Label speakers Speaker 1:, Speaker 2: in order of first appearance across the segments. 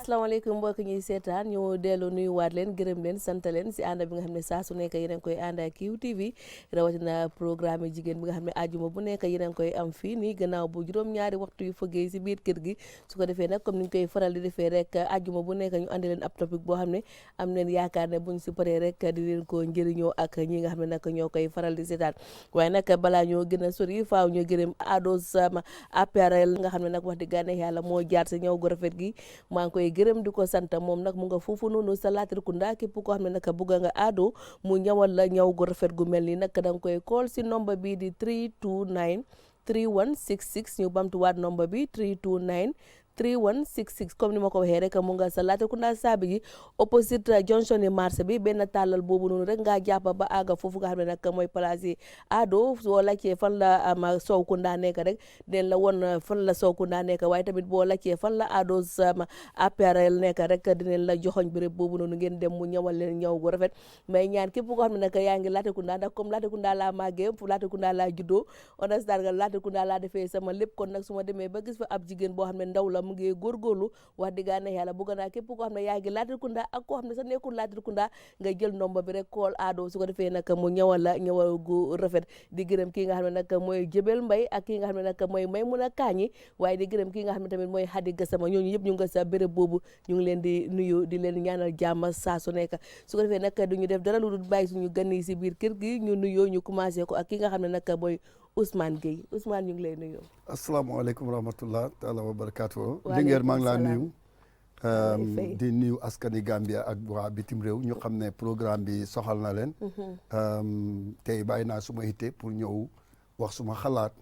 Speaker 1: asalaamaaleykum mbokk ñuy seetaan ñu dellu nuyuwaat leen gërëm leen sant leen si ànd bi nga xam ne saa su nekk yéen a ngi koy ànd ak QTV rawatina programme jigéen bi nga xam ne àjjuma bu nekk yéen a ngi koy am fii nii gannaaw bu juróom-ñaari waxtu yu fëggee si biir kër gi su ko defee nag comme ni ñu koy faral di defee rek àjjuma bu nekk ñu andi leen ab topic boo xam ne am leen yaakaar ne buñ si paree rek di leen ko njëriñoo ak ñi nga xam ne nag ñoo koy faral di seetaan waaye nag balaa ñoo gën a sori faaw ñu gërëm Ado Sama appareil nga xam ne nag wax dëgg yàlla moo jaar si ñëw gu rafet gi maa ngi koy gërëm di ko sant moom nag mu nga foofu noonu sa Latrikunda képp koo xam ne nag bugga nga Ado mu ñawal la ñaw gu rafet gu mel ni nag da nga koy call si nombre bi di 329 3166 ñu bamtuwaat nombre bi 329 3166 comme ni ma ko waxee rek mu nga sa Latrikunda saabi gi opposite Johnson marché bi benn tàllal boobu noonu rek nga jàpp ba àgga foofu nga xam ne nag mooy place yi Ado soo laajtee fan la am Sowkunda nekk rek den la won fan la Sowkunda nekk waaye tamit boo laajtee fan la Ado Sama appareil nekk rek dinañ la joxoñ béréb boobu noonu ngeen dem mu ñawal leen ñaw gu rafet may ñaan képp koo xam ne nag yaa ngi Latrikunda ndax comme Latrikunda laa màggee fu Latrikunda laa juddoo understand nga Latrikunda laa defee sama lépp kon nag su ma demee ba gis fa ab jigéen boo xam ne ndaw la mu ngi góorgóorlu wax dëgg yàlla bëgg naa képp koo xam ne yaa ngi Latrikunda ak koo xam ne sa nekkul Latrikunda nga jël nomba bi rek call Ado su ko defee nag mu ñëwal la ñëwal gu rafet di gërëm kii nga xam ne nag mooy Jëbel Mbay ak kii nga xam ne nag mooy Maymuna Kaañi waaye di gërëm kii nga xam ne tamit mooy Hadi Gassama ñooñu yëpp ñu nga sa béréb boobu ñu ngi leen di nuyu di leen ñaanal jàmm saa su nekk su ko defee nag duñu def dara lu dul bàyyi suñu gan yi si biir kër gi ñu nuyoo ñu commencé ko ak ki nga xam ne nag mooy Ousmane Gueye Ousmane ñu ngi lay nuyu.
Speaker 2: asalaamaaleykum wa rahmatulah taala wa barakaatu. Linguère maa ngi laa nuyu. di nuyu askani Gambia ak waa bitim réew ñu xam ne programme bi soxal na leen. tey bàyyi naa suma yitte pour ñëw wax suma xalaat.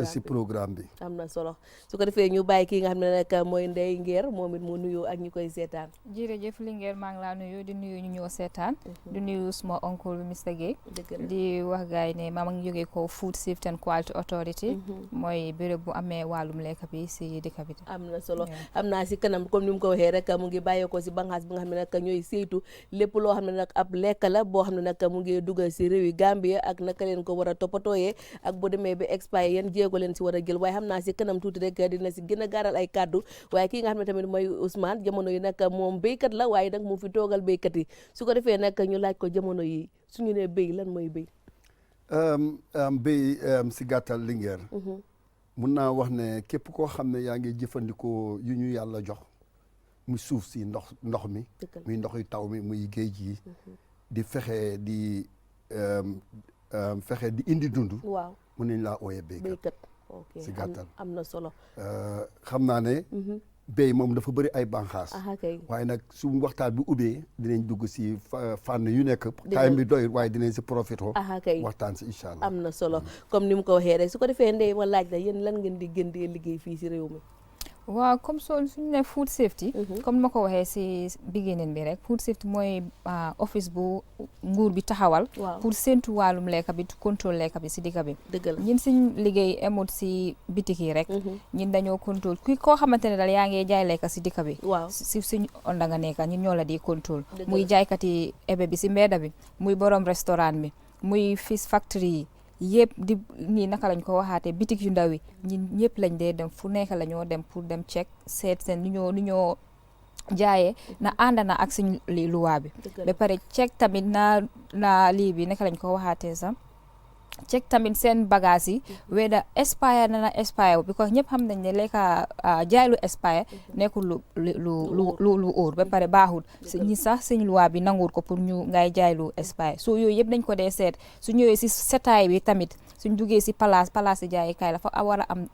Speaker 2: si programme bi
Speaker 1: am na solo su ko defee ñu bàyyi kii nga xam ne nag mooy Ndeye Nguer moom it mu nuyoo ak ñu koy seetaan.
Speaker 3: jërëjëf Linguère maa ngi laa nuyu di nuyu ñu ñëw seetaan. di nuyu suma oncle Mr Gueye. di wax gaay ne maa ngi jógee ko Food Safety and Quality Authority. mooy béréb bu amee wàllum lekk bi si dëkk bi.
Speaker 1: am na solo am naa si kanam comme ni mu ko waxee rek mu ngi bàyyeekoo si banxaas bi nga xam ne nag ñooy saytu lépp loo xam ne nag ab lekk la boo xam ne nag mu ngi dugal si réewi Gambia ak naka leen ko war a toppatooyee ak bu demee ba expire yéen jéego leen si war a jël waaye xam naa si kanam tuuti rek dina si gën a gaaral ay kàddu waaye kii nga xam ne tamit mooy Ousmane jamono yi nag moom béykat la waaye nag mu fi toogal béykat yi su ko defee nag ñu laaj ko jamono yi suñu ne béy lan mooy béy.
Speaker 2: béy si gàttal Linguère. mun naa wax ne képp koo xam ne yaa ngi jëfandikoo yu ñu yàlla jox muy suuf si ndox mi muy ndox yu taw mi muy géej yi di fexe di indi dund.
Speaker 1: waaw
Speaker 2: mun nañ laa ooyee béykat
Speaker 1: ok
Speaker 2: si gàttal
Speaker 1: am na solo.
Speaker 2: xam naa ne. béy moom dafa bëri ay bànqaas. waaye nag su waxtaan bi ubbee dinañ dugg si fànn yu nekk. time bi doy waaye dinañ si profito. waxtaan si incha allah.
Speaker 1: am na solo comme ni mu ko waxee rek su ko defee Ndeye ma laaj la yéen lan ngeen di gën di liggéey fii si réew mi.
Speaker 3: waaw comme suñu ne food safety. comme ni ma ko waxee si beginning bi rek food safety mooy office bu nguur bi taxawal. pour séntu wàllum lekka bi contrôle lekka bi si dëkk bi.
Speaker 1: dëgg la
Speaker 3: ñun suñ liggéey emut si bitik yi rek. ñun dañoo contrôle koo xamante ne daal yaa ngi jaay lekka si dëkk bi. si suñ onda nga nekka ñun ñoo la di contrôle. muy jaaykati ebe bi si mbedda bi muy borom restaurant bi muy fish factory yi. yëpp di nii naka lañ ko waxaatee bitik yu ndaw yi ñun ñëpp lañ dee dem fu nekk la ñoo dem pour dem check seet seen lu ñoo jaayee na ànd na ak suñ li luwaa bi ba pare check tamit na lii bi naka lañ ko waxaatee sax check tamit seen bagage yi weda expire na expire because ñëpp xam nañ ne lekka jaay lu expire nekkul lu óor ba pare baaxul ñi sax suñ luwaa bi nanguur ko pour ñu ngay jaay lu expire so yooyu yëpp dañ ko dee seet su ñëwee si setaay bi tamit suñ duggee si place yi jaayikaay la dafa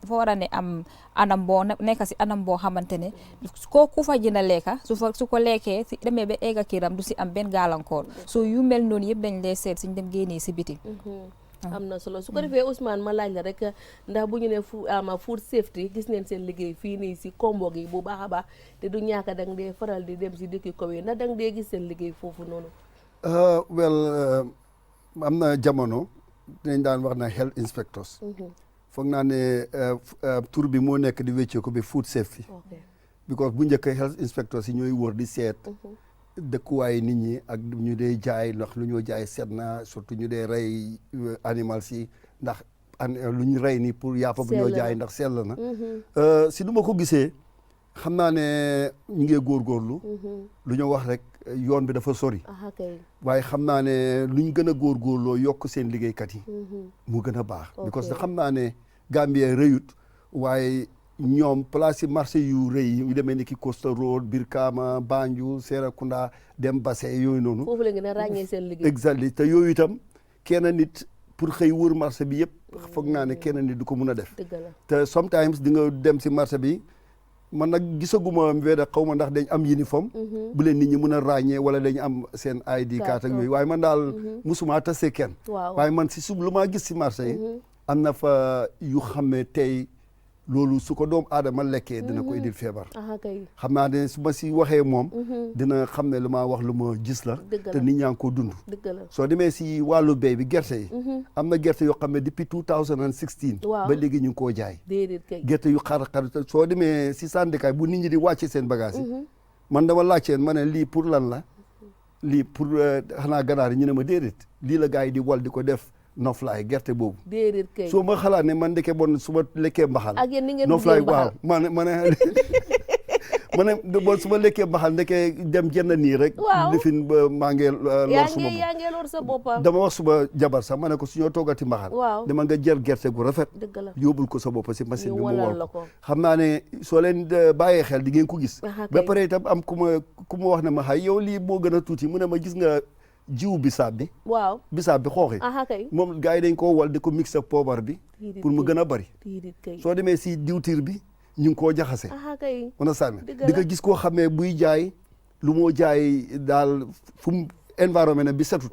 Speaker 3: war a ne am anam boo nekk si anam boo xamante ne ku fa jënd lekka su ko lekkee si demee ba egga kiram du si am benn gàllankoor so yu mel noonu yëpp dañ lee seet suñ dem génnee si biti
Speaker 1: am na solo su ko defee Ousmane ma laaj la rek ndax bu ñu ne food safety gis neen seen liggéey fii nii si kombo gi bu baax a baax te du ñàkk dang dee faral di dem si dëkki kaw yi ndax dang dee gis seen liggéey foofu noonu.
Speaker 2: am na jamono dinañ daan wax na health inspectors. foog naa ne tur bi moo nekk di wéccee ko bi food safety. because bu njëkk health inspectors yi ñooy wër di seet. dëkkuwaay nit ñi ak ñu dee jaay ndax lu ñoo jaay seet na surtout ñu dee rey animal si ndax lu ñu rey ni pour yàppa bu ñoo jaay ndax sell na si du ma ko gisee xam naa ne ñu ngi góorgóorlu lu ñu wax rek yoon bi dafa sori waaye xam naa ne luñ gën a góorgóorloo yokk seen liggéeykat yi mu gën a baax because xam naa ne Gambie rëyut waaye ñoom place yi marché yu rëy yu demee ni ki Costa Road Brikama Banjul Serekunda dem Basse yooyu noonu
Speaker 1: foofu la gën a ràññee seen liggéey
Speaker 2: exactement te yooyu itam kenn nit pour xëy wër marché bi yëpp foog naa ne kenn nit du ko mun a def te sometimes di nga dem si marché bi man nag gisaguma weeda xaw ma ndax dañ am uniforme bu leen nit ñi mën a ràññee wala dañ am seen ID card ak yooyu waaye man daal musuma tase kenn waaye man si sub lu maa gis si marché yi am na fa yu xam ne tey loolu su ko doomu aadama lekkee dina ko indil feebar xam naa ne su ma si waxee moom dina xam ne lu ma wax lu ma gis la te nit ñaa ngi ko dund soo demee si wàllu béy bi gerte yi am na gerte yoo xam ne depuis 2016 ba léegi ñu ngi koo jaay gerte yu xar soo demee si syndicat bu nit ñi di wàcce seen bagage yi man dama laajteen ma ne lii pour lan la lii pour xanaa ganaar yi ñu ne ma déedéet lii la gars yi di wal di ko def noflaay gerte boobu
Speaker 1: déedéet kay
Speaker 2: soo ma xalaat ne man ndeke bon su ma lekkee mbaxal
Speaker 1: ak yéen ni ngeen
Speaker 2: noflaay waaw ma ne bon su ma lekkee mbaxal ndeke dem jënd nii rek lifin ba maa ngi lor suma
Speaker 1: yaa ngi lor sa boppam
Speaker 2: dama wax suba jabar sax ma ne ko su ñoo toggati mbaxal dama nga jël gerte gu rafet yóbbul ko sa bopp si machine bi mu wol ko xam naa ne soo leen bàyyee xel di ngeen ko gis ba pare itam am ku ma wax ne ma xay yow lii moo gën a tuuti mu ne ma gis nga jiwu bisaab bi bisaab bi xooxi moom gars yi dañ koo wal di ko mix ak poobar bi pour mu gën a bari soo demee si diwtiir bi ñu ngi koo jaxase on a sànni di nga gis koo xamee buy jaay lu moo jaay daal fu mu environnement bi setut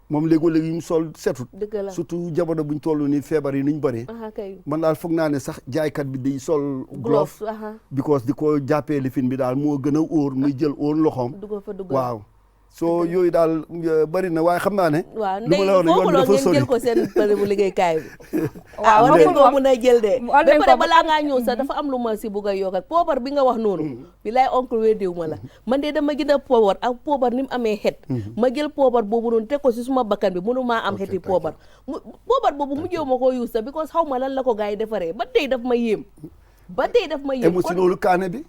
Speaker 2: moom léegoo-léegi yu mu sol setut surtout jamono buñ toll nii feebar yi nuñ bëri man daal foog naa ne sax jaaykat bi day sol glove because di ko jàppee lifin bi daal moo gën a óor muy jël óor loxoom waaw soo yooyu daal bëri na waaye xam naa ne.
Speaker 1: waaw ndey foofu la ngeen jël ko seen bërëbu liggéeykaay bi.
Speaker 3: waaw
Speaker 1: war ngeen ko mun a jël de. ba pare balaa ngaa ñëw sax dafa am lu ma si bugg a yokk ak poobar bi nga wax noonu. bilaay oncle weddiw ma la man de dama gën a poobar ak poobar ni mu amee xet. ma jël poobar boobu noonu teg ko si suma bakkan bi mënu maa am xeti poobar. poobar boobu mujjee ma koo yuus sax because xaw ma lan la ko gars yi defaree ba tey daf ma yéem.
Speaker 2: kon si loolu kaane bi.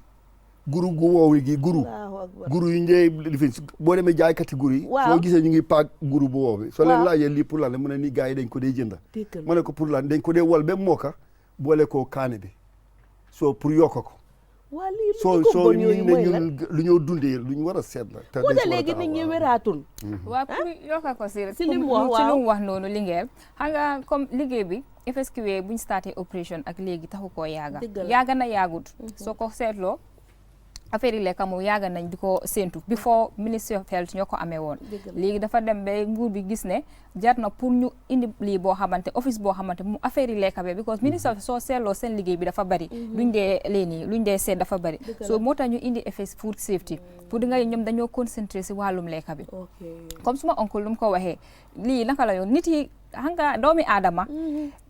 Speaker 2: guru gu woowu gi guru yu njëy lifin boo demee jaaykati guru yi soo gisee ñu ngi paak guru bu woow bi soo leen laajee lii pour lan la mu ne nii gars yi dañ ko dee jënda ma ne ko pour lan dañ ko dee wal ba mooka boole koo kaane bi soo pour yokk ko soo ñu ne ñun lu ñoo dundee lu ñu war a seet la te
Speaker 1: léegi nit ñi wéraatun
Speaker 3: waaw pour yokk ko si
Speaker 1: li mu wax
Speaker 3: noonu Linguère xam nga comme liggéey bi FSQA buñ starté opération ak léegi taxu koo yaaga na yaagut soo ko seetloo affaire yi lekka moom yàgg nañ di ko séentu before Ministry of Health ñoo ko amee woon léegi dafa dem ba nguur bi gis ne jar na pour ñu indi lii boo xamante office boo xamante mu affaire yi lekka bi because ministre soo seetloo seen liggéey bi dafa bari luñ dee seet dafa bari so moo tax ñu indi FS food safety pour di nga ñoom dañoo concentré si wàllum lekka bi comme suma oncle lu mu ko waxee lii naka la yoon nit yi xam nga doomi aadama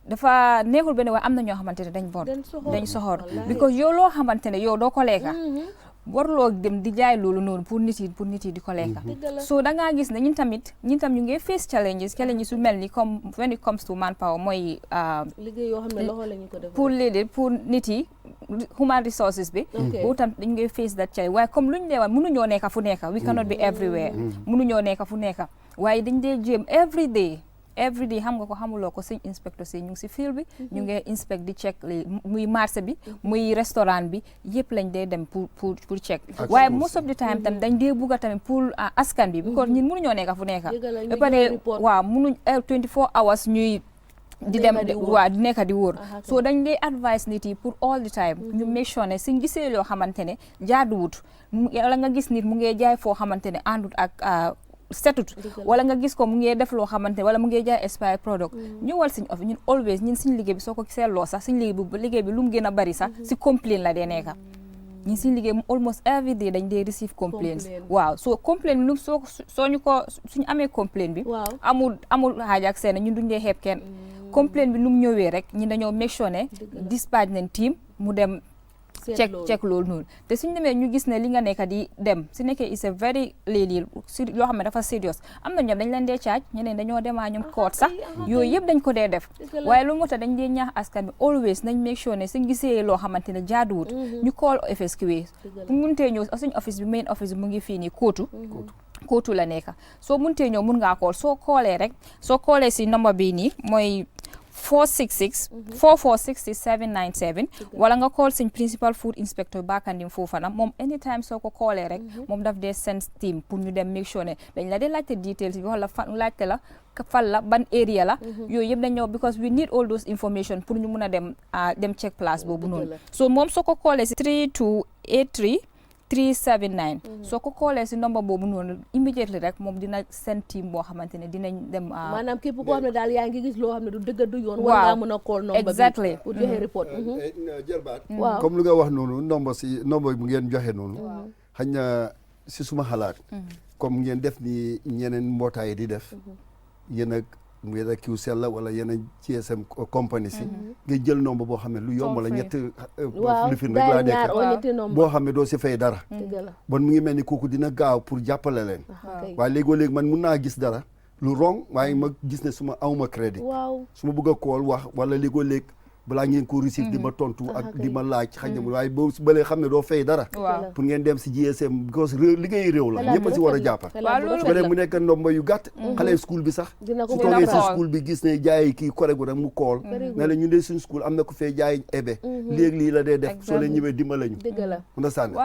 Speaker 3: dafa neexul benn waaye am na ñoo xamante ne dañ bon dañ soxor because yow loo xamante ne yow doo ko lekka warloo dem di jaay loolu noonu pour nit yi di ko lekka so da ngaa gis ne ñun tam ñu ngi face challenges yu mel ni comme when it comes to manpower mooy
Speaker 1: liggéey yoo xam ne loxo la ñu ko def
Speaker 3: pour nit yi human resources bi boobu tam dañu ngi face that challenge waaye comme luñ dee wax mënuñoo nekka fu nekka we cannot be everywhere mënuñoo nekka fu nekka waaye dañ dee jéem every day xam nga ko xamuloo ko suñ inspecteur si ñu ngi si field bi ñu ngi inspect di check muy marché bi muy restaurant bi yëpp lañ dee dem pour check waaye most of the time tam dañ dee bugga tamit pour askan bi because ñun mënuñoo nekka fu nekka ba pare waaw mënuñ 24 hours ñuy di dem waaw di nekka di wóor so dañ dee advice nit yi pour all the time ñu make sure ne suñ gisee loo xamante ne jaaduwut wala nga gis nit mu ngee jaay foo xamante ne àndut ak statut wala nga gis ko mu ngi def loo xamante wala mu ngi jaay expire product ñëwal suñ office ñun always ñun suñ liggéey bi soo ko seetloo sax suñ liggéey bi lu mu gën a bari sax si complaint la dee nekka ñun suñ liggéey almost every day dañ dee receive complaints waaw so complaint bi lu soo ñu ko suñu amee complaint bi amul xaaj ak seen ñun duñ dee xeeb kenn complaint bi nu mu ñëwee rek ñun dañoo make sure ne dispatch nañ team mu dem check loolu noonu te suñ demee ñu gis ne li nga nekk di dem su nekkee is a very lii loo xam ne dafa serious am na ñoom dañ leen dee charge ñeneen dañoo demaa ñoom court sax yooyu yëpp dañ ko dee def waaye lu moo tax dañ dee ñaax askan bi always nañ make sure ne suñ gisee loo xamante ne jaaduwut ñu call FSQA bu muntee ñëw suñ office bi main office bi mu ngi fii nii kootu la nekk soo muntee ñëw mun ngaa call soo callee si number bii nii mooy 446-797 wala nga call suñ principal food inspector Bakanding Fofana moom anytime soo ko callee rek moom daf dee send team pour ñu dem make sure ne dañ la dee laajte details bi wala laajte la fan la ban area la yooyu yëpp dañ ñëw because we need all those information pour ñu mun a dem check place boobu noonu so moom soo ko callee si 378-379 soo ko callee si number boobu noonu immediately rek moom dina seen team boo xamante ne dinañ dem
Speaker 1: maanaam képp koo xam ne daal yaa ngi gis loo xam ne du dëgg du yoon war ngaa mën a call number
Speaker 3: exactly
Speaker 1: pour joxe report
Speaker 2: jërbaat comme lu nga wax noonu number bu ngeen joxe noonu xañ na si suma xalaat comme ngeen def ni ñeneen mbootaay di def yéen ak QCell la wala yeneen GSM compagnie si nga jël nombre boo xam ne lu yomb la ñett lifin rek laa nekk boo xam ne doo si fay dara bon mu ngi mel ni kooku dina gaaw pour jàppale leen waaye léegoo-léegi man mun naa gis dara lu wrong waaye ma gis ne suma awma crédit su ma bëgg a kool wax wala léegoo-léeg balaa ngeen ko receive di ma tontu ak di ma laaj xañ na waaye boo balee xam ne doo fay dara pour ngeen dem si GSM because liggéey réew la ñëpp a si war a jàppa su ko dee mu nekk ndomba yu gàtt xale school bi sax su toogee si school bi gis ne jaay kii koregu rek mu kool ne la ñu dee suñ school am na ko fee jaay ebe léegi lii la dee def soo leen ñëwee dimbale ñu mun a sànni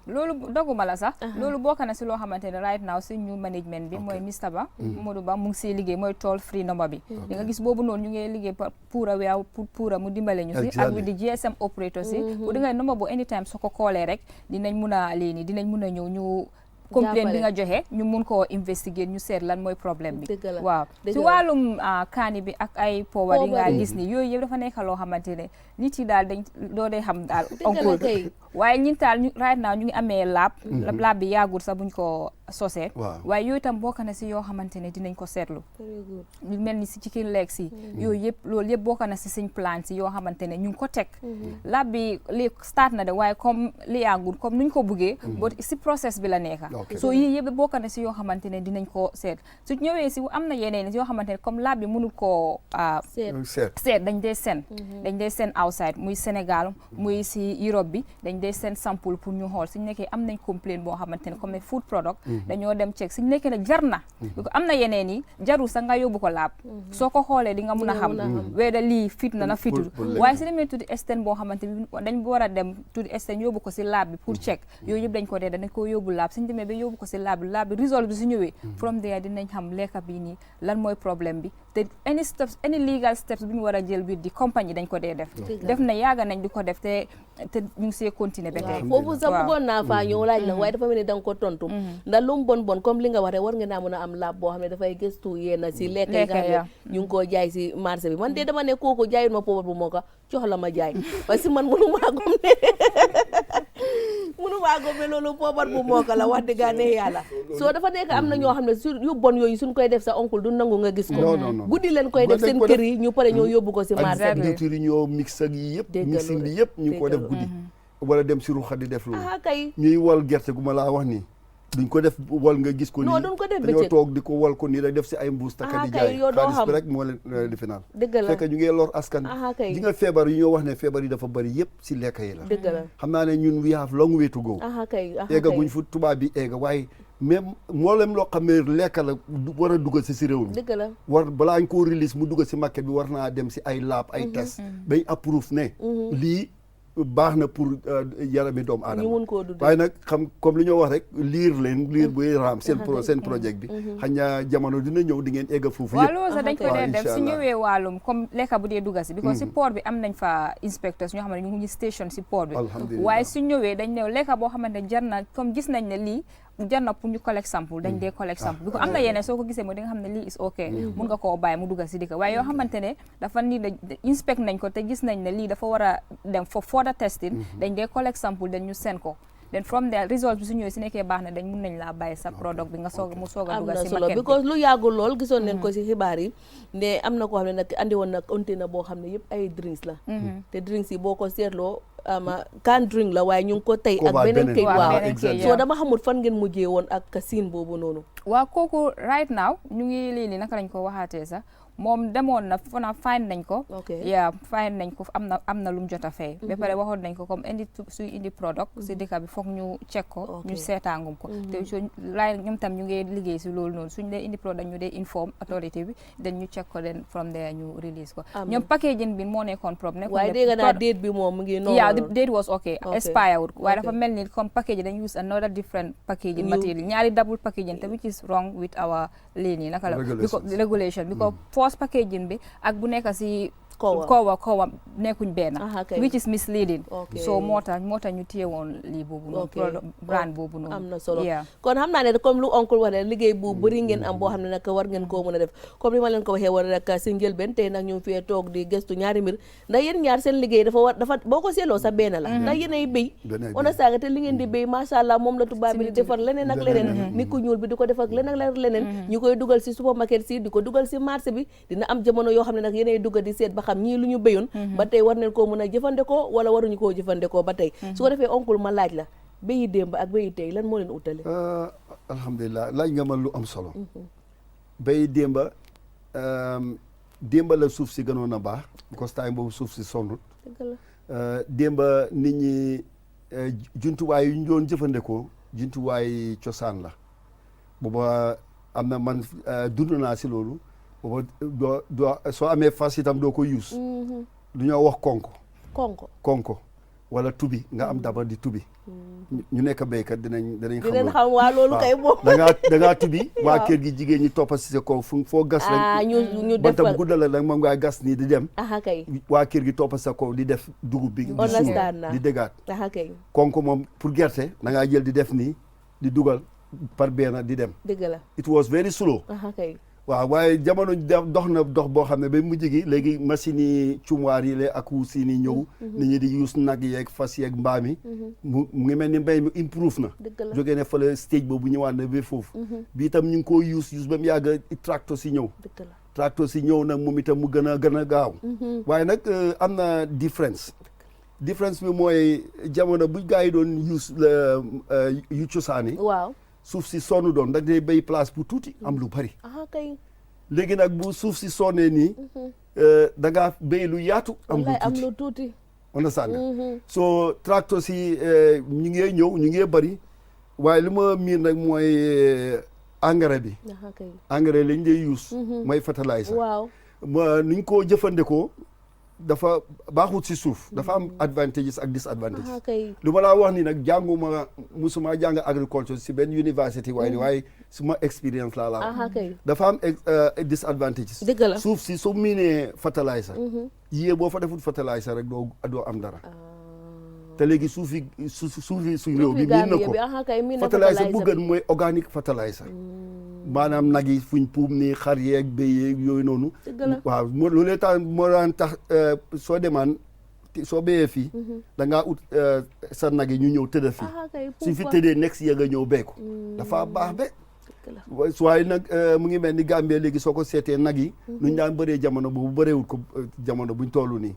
Speaker 3: loolu doguma la sax loolu bokk na si loo xamante ne right now suñ ñu management bi mooy Mr Ba Modou Ba mu ngi siy liggéey mooy toll free number bi di nga gis boobu noonu ñu ngi liggéey pour mu dimbale ñu si ak di GSM operator si bu di ngay number bu anytime soo ko koolee rek dinañ mun a dinañ mun a ñëw ñu complaint bi nga joxe ñu mun koo investigate ñu seet lan mooy problème bi waaw si wàllum kaani bi ak ay powar yi nga gis ni yooyu yëpp dafa nekk loo xamante ne nit yi daal dañ doo dee xam daal oncle waaye ñun taal right now ñu ngi amee lab bi yàggul sax buñ ko sosee waaye yooyu itam bokk na si yoo xamante ne dinañ ko seetlu ñu mel ni si chicken legs si yooyu yëpp loolu yëpp bokk na si suñ plan si yoo xamante ne ñu ngi ko teg lab bi li start na de waaye comme li yàggul comme nuñ ko buggee bo si process bi la nekka so yii yëpp bokk na si yoo xamante ne dinañ ko seet su ñëwee si am na yeneen yoo xamante ne comme lab bi mënul koo seet dañ dee seen outside muy Sénégal muy si Europe bi dañ dee seen sample pour ñu xool suñu nekkee am nañ complaint boo xamante ne comme ne food product dañoo dem check suñu nekkee ne jar na am na yeneen yi jarul sax nga yóbbu ko laab soo ko xoolee di nga mun a xam weeda lii fit na fitul waaye si demee tuddi esten boo xamante bi dañ war a dem tuddi esten yóbbu ko si laab bi pour check yooyu yëpp dañ ko dee dañ ko yóbbu laab suñu demee ba yóbbu ko si laab bi résolve bi su ñëwee from there dinañ xam lekka bi nii lan mooy problème bi te any legal steps bu ñu war a jël biir di compagnie dañ ko dee def na yaaga nañ di ko def te ñu ngi see continuer ba tey
Speaker 1: foofu sax bëggoon naa faa ñëw laaj la waaye dafa mel ni da nga ko tontu ndax lu mu bon comme li nga waxee war nga naa mën a am laab boo xam ne dafay gëstu yéena si lekk yi nga xam ne ñu ngi koo jaay si marché bi man de dama ne kooku jaayul ma poobar bu moo ko jox la ma jaay parce que man mënu maa gom ne loolu poobar bu moo ko la wax dëgg ne yàlla soo dafa nekk am na ñoo xam ne yu bon yooyu suñ koy def sa oncle du nangu nga gis ko guddi leen koy def seen kër yi ñu pare ñoo yóbbu ko si marché bi
Speaker 2: diwtiir yi ñoo mix ak yi yëpp mixing bi yëpp ñu ngi ko def guddi wala dem si ruxa di def loolu
Speaker 1: kay
Speaker 2: ñuy wal gerte gu ma laa wax nii duñ ko def wal nga gis ko nii
Speaker 1: non duñ ko def
Speaker 2: dañoo toog di ko wal ko nii rek def si ay mbuus taka di jaay xaalis bi rek moo leen di final fekk ñu ngi lor askan ji nga feebar yi ñoo wax ne feebar yi dafa bëri yëpp si lekk yi la xam naa ne ñun we have long way to go eega guñ fu tubaab bi eega waaye même mboolem loo xam ne lekk la war a dugal si réew mi war balaa ñu ko release mu dugal si market bi war naa dem si ay lab ay test bañ approuve ne lii baax na pour yarami doomu aadama waaye nag xam comme li ñoo wax rek liir buy raam seen projet bi xañ na jamono dina ñëw di ngeen egg foofu yëpp
Speaker 3: waaw loolu sax dañ ko dee def su ñëwee wàllum comme lekka bu dee dugga si because si port bi am nañ fa inspecteurs ñoo xam ne ñu ngi station si port bi waaye su ñëwee dañ ne lekka boo xamante ne jar na comme gis nañ ne lii jar na pour ñu collect sample dañ dee collect sample bi ko am na yeneen soo ko gisee mooy di nga xam ne lii is ok mun nga koo bàyyi mu dugga si dikka waaye yoo xamante ne dafa nii da inspect nañ ko te gis nañ ne lii dafa war a dem for further testing dañ dee collect sample dañ ñu seen ko then from there result bi su ñëwee si nekkee baax na dañ mun nañ laa bàyyi sa product bi nga mu soog a dugga si market bi
Speaker 1: because lu yàggul lool gisoon nañ ko si xibaar yi ne am na koo xam ne nag andi woon nag container boo xam ne yëpp ay drinks la te drinks yi boo ko seetloo can drink la waaye ñu ngi ko tey ak beneen kayit waaw so dama xamul fan ngeen mujjee woon ak scene boobu noonu
Speaker 3: waaw kooku right now ñu ngi lii nii naka lañ ko waxaatee sax moom demoon na fana fine nañ ko fine nañ ko am na lu mu jot a fay ba pare waxoon nañ ko comme suy indi product si dëkk bi foog ñu check ko ñu seetaangum ko te so laay ñoom tam ñu ngi liggéey si loolu noonu suñ dee indi product ñu dee inform autorité bi dañ ñu check ko den from there ñu release ko ñoom packaging bi moo nekkoon problème
Speaker 1: waaye dégg naa date bi moom mu ngi noonu
Speaker 3: yeah the date was okay expire wut waaye dafa mel ni comme packaging dañ use another different packaging material ñaari double packaging te which is wrong with our lane yi naka la regulation because packaging bi ak bu nekk si kowa nekkuñ benn which is misleading so moo tax ñu téye woon lii boobu noonu brand boobu noonu
Speaker 1: am na solo kon xam naa ne comme lu oncle wax ne liggéey bu bëri ngeen am boo xam ne nag war ngeen koo mën a def comme li ma leen ko waxee woon rek si njëlbeen tey nag ñu fee toog di gëstu ñaari mbir ndax yéen ñaar seen liggéey dafa boo ko seetloo sa benn la ndax yéen ay béy on a saaga te li ngeen di béy macha allah moom la tubaab bi di defar leneen ak leneen nit ku ñuul bi di ko def ak leneen ak leneen ñu koy dugal si supermarket si di ko dugal si marché bi dina am jamono yoo xam ne nag yéenay dugg di seet ba xam ñii lu ñu béyoon ba tey war nañ koo mën a jëfandikoo wala waruñu koo jëfandikoo ba tey su ko defee oncle ma laaj la béyi démb ak béyi tey lan moo leen utale
Speaker 2: alhamdulilah laaj nga ma lu am solo béyi démba la suuf si gënoon a baax because time boobu suuf si sonnut démba nit ñi jumtuwaay yu ñu doon jëfandikoo jumtuwaay cosaan la booba am na man dund naa si loolu booba doo soo amee fas itam doo ko use lu ñoo wax konko wala tubi nga am daba di tubi ñu nekk béykat dinañ
Speaker 1: xam waa loolu kay moom
Speaker 2: da ngaa tubi waa kër gi jigéen ñi toppa si sa kaw foo gas rek
Speaker 1: ñu
Speaker 2: banta bu gudda la nag moom ngaa gas nii di dem
Speaker 1: kay
Speaker 2: waa kër gi toppa sa kaw di def dugub bi di suur di dégaat
Speaker 1: kay
Speaker 2: konko moom pour gerte da ngaa jël di def nii di dugal par benn di dem
Speaker 1: dëgg la
Speaker 2: it was very slow
Speaker 1: kay
Speaker 2: waaw waaye jamono dox na dox boo xam ne ba mujj gi léegi machine yi cumwaar yi la ak wuus yi ni ñëw nit ñi di use nag yeeg fas yeeg mbaam yi mu ngi mel ni mbéy mi improve na jógee ne fële stage boobu ñëwaat na ba foofu bi itam ñu ngi koo use ba mu yàgg tracteur si ñëw nag moom itam mu gën a gaaw waaye nag am na différence bi mooy jamono bu gaa yi doon use yu cosaan yi waaw suuf si sonn doon ndax day béy place bu tuuti am lu bari
Speaker 1: kay
Speaker 2: léegi nag bu suuf si sonnee nii da ngaa béy lu yaatu am lu tuuti understand so tracteur si ñu ngee ñëw ñu ngee bari waaye li ma miin nag mooy engrais bi engrais lañ dee use mooy fertilizer
Speaker 1: waaw
Speaker 2: nuñ koo jëfandikoo dafa baaxut si suuf dafa am advantages ak disadvantages lu ma laa wax ni nag musuma jàng agriculture si benn university waaye suma expérience laa dafa am disadvantages
Speaker 1: dëgg la
Speaker 2: suuf si su miinee fertilizer yiyee boo fa defut fertilizer rek doo am dara te léegi suufi réew bi miin na ko fertilizer bu gën mooy organic fertilizer maanaam nag yi fuñ puub nii xar yeeg béy yeeg yooyu noonu waaw loolee tax moo daan tax soo béyee fii da ngaa ut sa nag yi ñu ñëw tëdd fii suñ fi tëddee next year nga ñëw béyko dafa baax be waaye nag mu ngi mel ni Gambie léegi soo ko seetee nag yi nuñ daan bëree jamono boobu bëreewut ko jamono buñ toll nii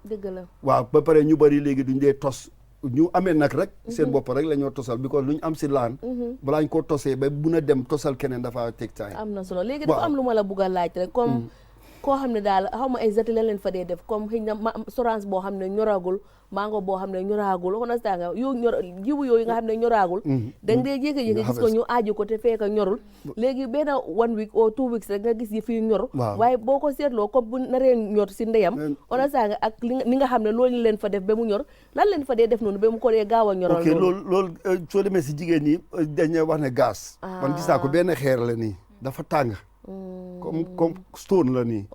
Speaker 2: waaw ba pare ñu bëri léegi duñ dee tos ñu amee nag rek seen bopp rek la ñoo tosal because lu ñu am si laan balaa ñu ko tosee ba mun a dem tosal keneen dafa teg time
Speaker 1: am na solo léegi dafa am lu ma la bugg a laaj rek comme koo xam ne daal xaw ma exactement lan leen fa dee def comme xëy na sorance boo xam ne ñoragul mango boo xam ne ñoraagul understand nga jiwu yooyu nga xam ne ñoraagul da nga dee jékki-jékki gis ko ñu aaju ko te fekk ñorul léegi benn 1 week or 2 weeks rek nga gis yi fii ñor waaye boo ko seetloo comme bu naree ñor si ndeyam understand nga ak li nga xam ne loolu leen fa def ba mu ñor lan leen fa dee def noonu ba mu ko dee gaaw a ñoral
Speaker 2: loolu soo demee si jigéen ñi dañuy wax ne gaz man gis naa ko benn xeer la nii dafa tàng comme stone la nii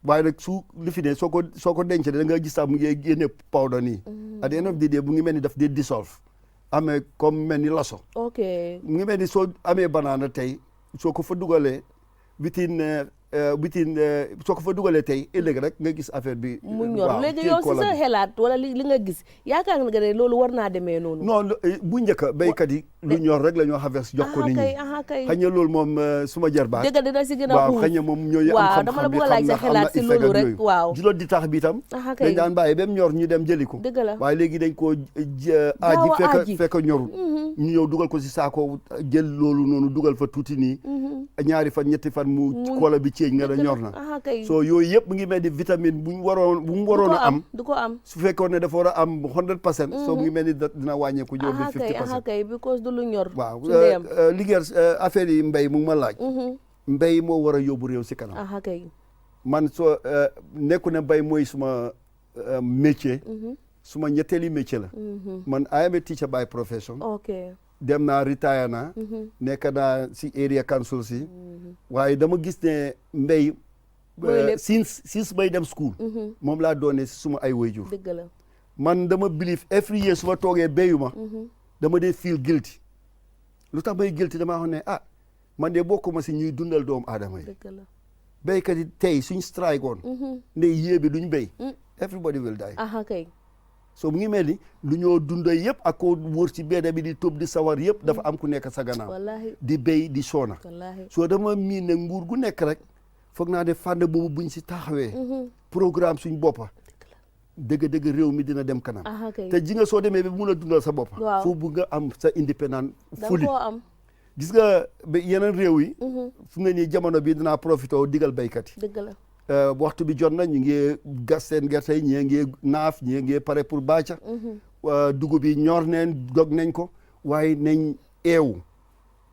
Speaker 2: waaye nag su li fi ne soo ko dencee da nga gis sax mu ngi génne powder nii at the end of the day mu ngi mel ni daf dee dissolve amee comme mel ni laso mu ngi mel ni soo amee banaana tey soo ko fa dugalee within bitin soo ko fa dugalee tey ëllëg rek nga gis affaire bi
Speaker 1: mu ñor léegi yow si sa xelaat wala li nga gis yaakaar nga ne loolu war naa demee noonu
Speaker 2: non bu njëkk béykat yi lu ñor rek la ñoo xavees jox ko nit ñi xëy na loolu moom suma jarbaat
Speaker 1: dëgg dina si gën a
Speaker 2: waaw xëy na moom ñooñu am
Speaker 1: dama la bëgg a laaj sa xelaat si loolu rek waaw
Speaker 2: julo di tax bi itam dañ daan bàyyi ba mu ñor ñu dem jëli ko
Speaker 1: dëgg la
Speaker 2: waaye léegi dañ koo aaji fekk ñorul ñu ñëw dugal ko si saako jël loolu noonu dugal fa tuuti nii ñaari fan ñetti fan mu koola bi ceeñ nga da ñor na so yooyu yëpp mu ngi mel ni vitamine bu mu waroon a am
Speaker 1: du ko am
Speaker 2: su fekkoon ne dafa war a am 100% so mu ngi mel ni dina wàññeeku ñëw bi 50%
Speaker 1: kay because du lu ñor
Speaker 2: waaw liggéey affaire yi mbéy mu ngi ma laaj mbéy moo war a yóbbu réew si kanam
Speaker 1: kay
Speaker 2: man soo nekku ne mbéy mooy suma métier suma ñetteeli métier la man I am a teacher by profession dem naa retire naa nekk naa si area council si waaye dama gis ne mbéy since may dem school moom laa doone si suma ay waajur
Speaker 1: dëgg la
Speaker 2: man dama believe every year su ma toogee béyuma dama dee feel guilty lu tax may guilty damaa xam ne man de bokkuma si ñuy dundal doomu aadama yi béykat yi tey suñ strike woon nde yéebi duñ béy everybody will die
Speaker 1: kay
Speaker 2: so mu ngi mel ni lu ñoo dunda yëpp ak ko wóor ci bedda bi di tób di sawar yëpp dafa am ku nekk sa gannaaw di béy di soona soo dama miin ne nguur gu nekk rek foog naa def fànn boobu buñ si taxawee programme suñ boppa dëgg réew mi dina dem kanam te ji nga soo demee ba mun a dundal sa boppa foofu bu nga am sa indépendant fully gis nga yeneen réew yi fu mu ne nii jamono bi dinaa profité digal béykat yi
Speaker 1: dëgg la
Speaker 2: waxtu bi jot na ñu ngi gas seen gerte yi ñii ngi naaf ñii ngi pare pour bàcca dugub yi ñor neen dog nañ ko waaye nañ eewu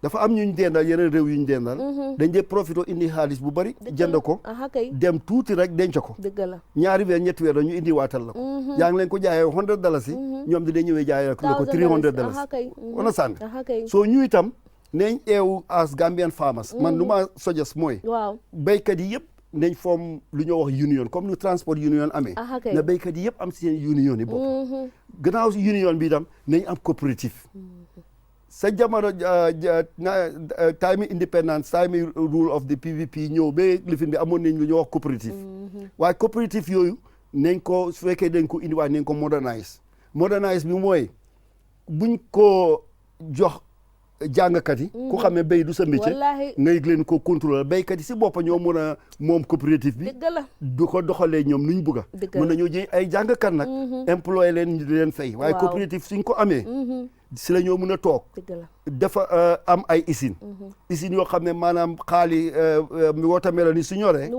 Speaker 2: dafa am ñu dendal yeneen réew yu ñu dendal dañ dee profité indi xaalis bu bari jënd ko dem tuuti rek denc ko ñaari weer ñetti weer ñu indi waatal la ko yaa ngi leen ko jaayee $100 ñoom di day ñëwee jaayee ko $300 on a sànn soo ñu itam nañ eewu as Gambian farmers man lu ma suggest mooy béykat yi yëpp nañ form lu ñoo wax union comme nu transport union amee na béykat yi yëpp am seen union yi bopp gannaaw union bi itam nañ am coopérative sa jamono time independence time rule of the PVP ñëw ba lifin bi amoon nañ lu ñoo wax coopérative waaye coopérative yooyu nañ ko su fekkee dañ ko indi waaye nañ ko modernize bi mooy buñ ko jox jàngkat yi ku xam ne béy du sa métier ngay leen ko contrôler béykat yi si boppa ñoo mën a moom coopérative bi du ko doxalee ñoom nuñ bugga mën nañoo jëy ay jàngkat nag employé leen di leen fay waaye coopérative suñ ko amee si la ñoo mën a toog dafa am ay usine yoo xam ne maanaam xaali watermelon yi su ñoree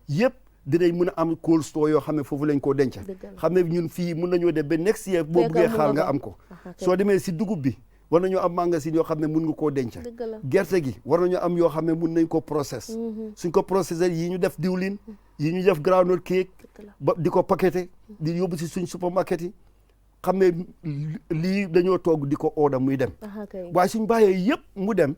Speaker 2: yëpp dinañ mën a am cold store yoo xam ne foofu lañ koo denc xam ne ñun fii mën nañoo dem ba next year boo buggee xaal nga am ko soo demee si dugub bi war nañoo am magasin yoo xam ne mun nga koo denc gerte gi war nañoo am yoo xam ne mun nañ ko process suñ ko processé yi ñu def diwlin yi ñu def groundnut cake ba di ko paqueté di yóbbu si suñ supermarket yi xam ne lii dañoo toog di ko order muy dem waaye suñ bàyyee yëpp mu dem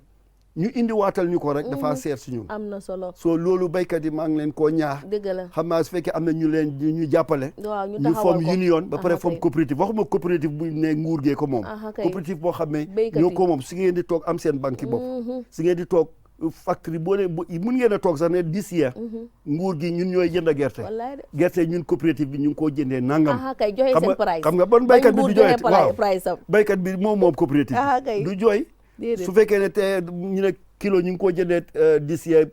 Speaker 2: ñu indi waatal ñu ko rek dafa seet si ñun
Speaker 1: am na solo
Speaker 2: soo loolu béykat yi maa ngi leen koo ñaax xam naa su fekkee am na ñu leen ñu jàppale ñu form union ba pare form coopérative waxuma coopérative bu ne nguur gee ko moom coopérative boo xam ne ñoo ko moom si ngeen di toog am seen banque bopp si ngeen di toog factory boo ne mun ngeen a toog sax ne this year nguur gi ñun ñooy jënd gerte ñun coopérative bi ñu ngi koo jëndee nangam xam nga bon béykat bi du jooy waaw béykat bi moom coopérative du jooy su fekkee ne te ñu ne kilo ñu ngi ko jëndee this year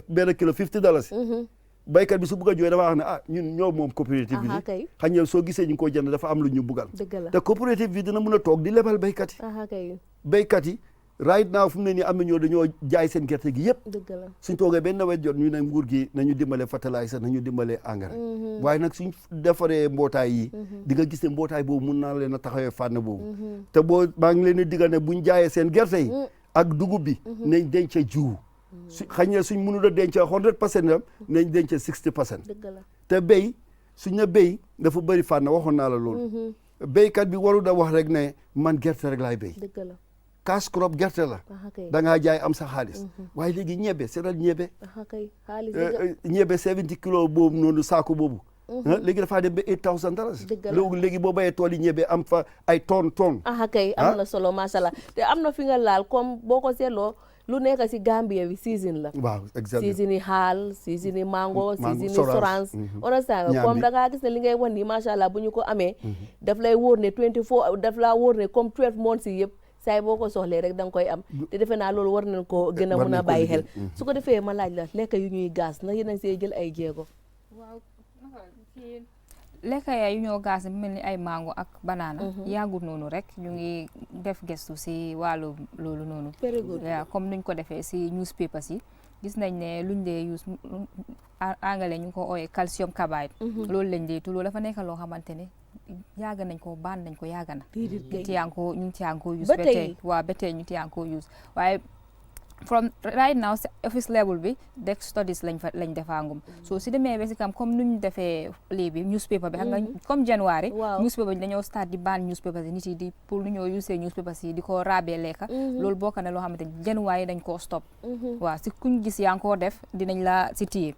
Speaker 2: benn kilo $50 béykat bi su bugg a jooy dafa wax ne ñun ñoo moom coopérative bi xañ na soo gisee ñu ngi ko jënd dafa am lu ñu buggal te coopérative bi dina mën a toog di lebal béykat yi right now fu mu ne nii am na ñoo dañoo jaay seen gerte gi yëpp suñ toogee benn nawet jot ñu ne nguur gi nañu dimbale fertilizer nañu dimbale engrais waaye nag suñ defaree mbootaay yi di nga gis ne mbootaay boobu mun naa leen a taxawee fànn boobu te maa ngi leen di digal ne buñ jaayee seen gerte yi ak dugub bi nañ denc jiwu xañ na suñ mënul a denc 100% nañ denc 60% te béy suñ ne béy dafa bëri fànn waxoon naa la loolu béykat bi waru da wax rek ne man gerte rek laay béy cash crop gerte la da ngaa jaay am sa xaalis waaye léegi ñebe seetal ñebe 70 kilos boobu noonu saako boobu léegi dafaa dem ba $8,000 léegi boo bayee tool yi ñebe am fa ay tonne
Speaker 1: am na solo macha allah te am na fi nga laal comme boo ko seetloo lu nekk si Gambia bi season la
Speaker 2: waaw exactement
Speaker 1: season yi xaal season yi mango season yi orange understand nga comme da ngaa gis ne li ngay wax nii macha allah bu ñu ko amee daf lay wóor ne 24 daf laa wóor ne comme 12 months yi yëpp saay boo ko soxlee rek da nga koy am te defe naa loolu war nañ ko gën a mun a bàyyi xel su ko defee ma laaj la lekk yu ñuy gaas na yéen a see jël ay jéego
Speaker 3: waaw lekka yu ñoo gaas mel ni ay mango ak banana yàggul noonu rek ñu ngi def gestu si wàllu loolu noonu waaw comme nuñ ko defee si newspapers yi gis nañ ne luñ dee use anglais ñu ngi ko ooyee calcium carbide loolu lañ dee tu loolu dafa nekk loo xamante ne yàgg nañ ko baan nañ ko yàgg na ñu tiyaan ko use ba tey waaw ba tey ñu tiyaan ko use waaye from right now office level bi deck studies lañ defaangum so si demee ba si kam comme nuñ defee lii bi newspaper bi xam nga comme January newspaper bi dañoo start di ban newspaper yi nit yi di pour nu ñoo use newspaper yi di ko raabee lekka loolu bokk na loo xamante ne January dañ koo stop waaw si kuñ gis yaa ngi koo def dinañ la si téye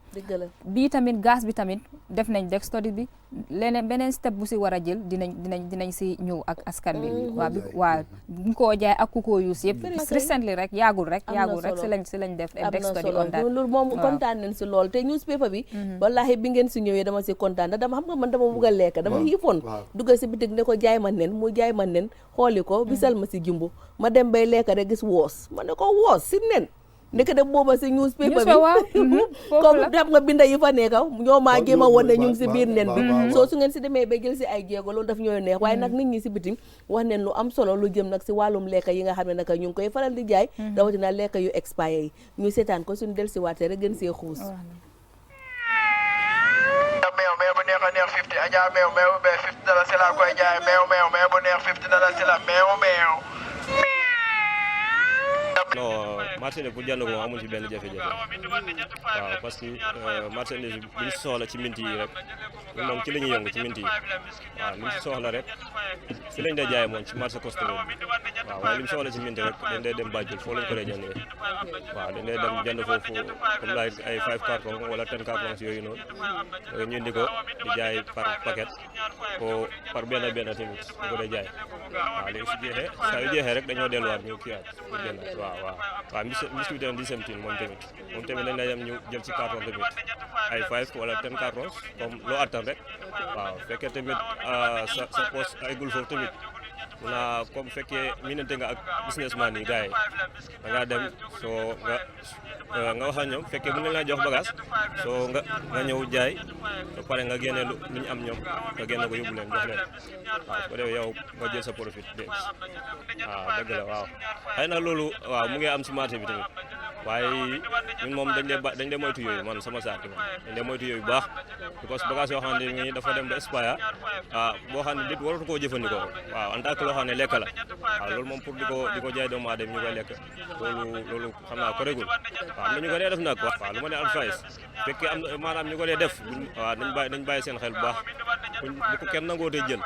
Speaker 3: bii tamit gaz bi tamit def nañ deck study bi leneen beneen step bu si war a jël dinañ si ñëw ak askan bi waaw buñ koo jaay ak ku koo use yëpp recently rek yàggul rek si lañ def deck study on that
Speaker 1: loolu moom kontaan nañ si lool te newspaper bi wallahi bi ngeen si ñëwee dama si kontaan ndax dama xam nga man dama bugg a lekk dama xiifoon duggal si bitig ne ko jaay ma nen mu jaay ma nen xooli ko bisal ma si jumbu ma dem bay lekk rek gis woos ma ne ko woos si nen nekk de booba si newspaper bi comme xam nga binda yi fa nekk ñoo maa jéem a woon ne ñu ngi si biir nen bi soo su ngeen si demee ba jël si ay jéego loolu daf ñooy neex waaye nag nit ñi si bitim wax neen lu am solo lu jëm nag si wàllum lekk yi nga xam ne naka ñu ngi koy faral di jaay rawatina lekk yu expire yi ñu seetaan ko suñu del si waatee rek gën see xuus
Speaker 4: meew bu neex a neex 50 Adja meew bu bees $50 la koy jaay meew bu neex $50 la meew
Speaker 5: non marchandise pour jënd ko moom amul ci benn jafe-jafe waaw parce que marchandise bi ñu soxla ci minti yi rek moom ci la ñuy yëngu ci minti yi waaw li ñu si soxla rek fi lañ dee jaay moom ci marché Costero bi waaw waaye li ñu soxla ci minti rek dañ dee dem Banjul foo lañ ko dee jëndee waaw dañ dee dem jënd foofu comme la ay 5 cartons wala 10 cartons yooyu noonu ñu indi ko di jaay par paquet ko par benn tamit ñu ko dee jaay waaw léegi su jeexee saa yu jeexee rek dañoo delluwaat ñu kiiwaat pour jëndaat waaw biscuit di semtin moom tamit lañ lay dem ñu jël ci carton tamit ay 5 wala 10 cartons comme loo attan rek waaw fekkee tamit sa poche ay gul foofu tamit na comme fekkee minante nga ak businessman yi gars yi da ngaa dem soo nga wax ak ñoom fekkee mën nañ laa jox bagage soo nga ñëw jaay ba pare nga génne lu ñu am ñoom nga génne ko yóbbu leen jox leen waaw bu dee yow nga jël sa profit waaw dëgg la waaw xëy na loolu waaw mu ngi am si marché bi tamit waaye ñun moom dañ dee moytu yooyu man sama saak dañ dee moytu yooyu bu baax parce que bagage yoo xam ne nii dafa dem ba expire boo xam ne nit waratu koo jëfandikoo waaw en tant que loo xam ne lekk la waaw loolu moom pour di ko jaay doomu aadama ñu koy lekk loolu xam naa ko régul waaw am na ñu ko dee def nag waaw lu ma dee advice fekkee am na maanaam ñu ko dee def waaw nañ bàyyi seen xel bu baax bu ko kenn nangootee jël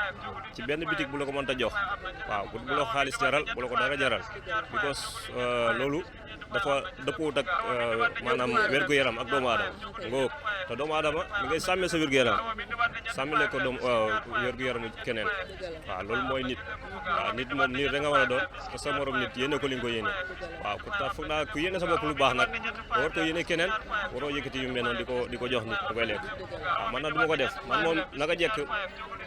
Speaker 5: ci benn bitig bu la ko mënta jox waaw bu la ko xaalis jaral bu la ko dara jaral because loolu dafa dëppoot ak maanaam wér-gu-yaram ak doomu aadama ngoo te doomu aadama mi ngay sàmmee sa wér-gu-yaram sàmmile ko wér-gu-yaramu keneen waaw loolu mooy nit waaw nit moom nii da nga war a doon te sa morom nit yéene ko li nga ko yéene waaw ku tax foog naa ku yéene sa bopp lu baax nag war ko yéene keneen waroo yëkkati yu mel noonu di ko jox nit da koy lekk waaw man nag du ma ko def man moom naka jekk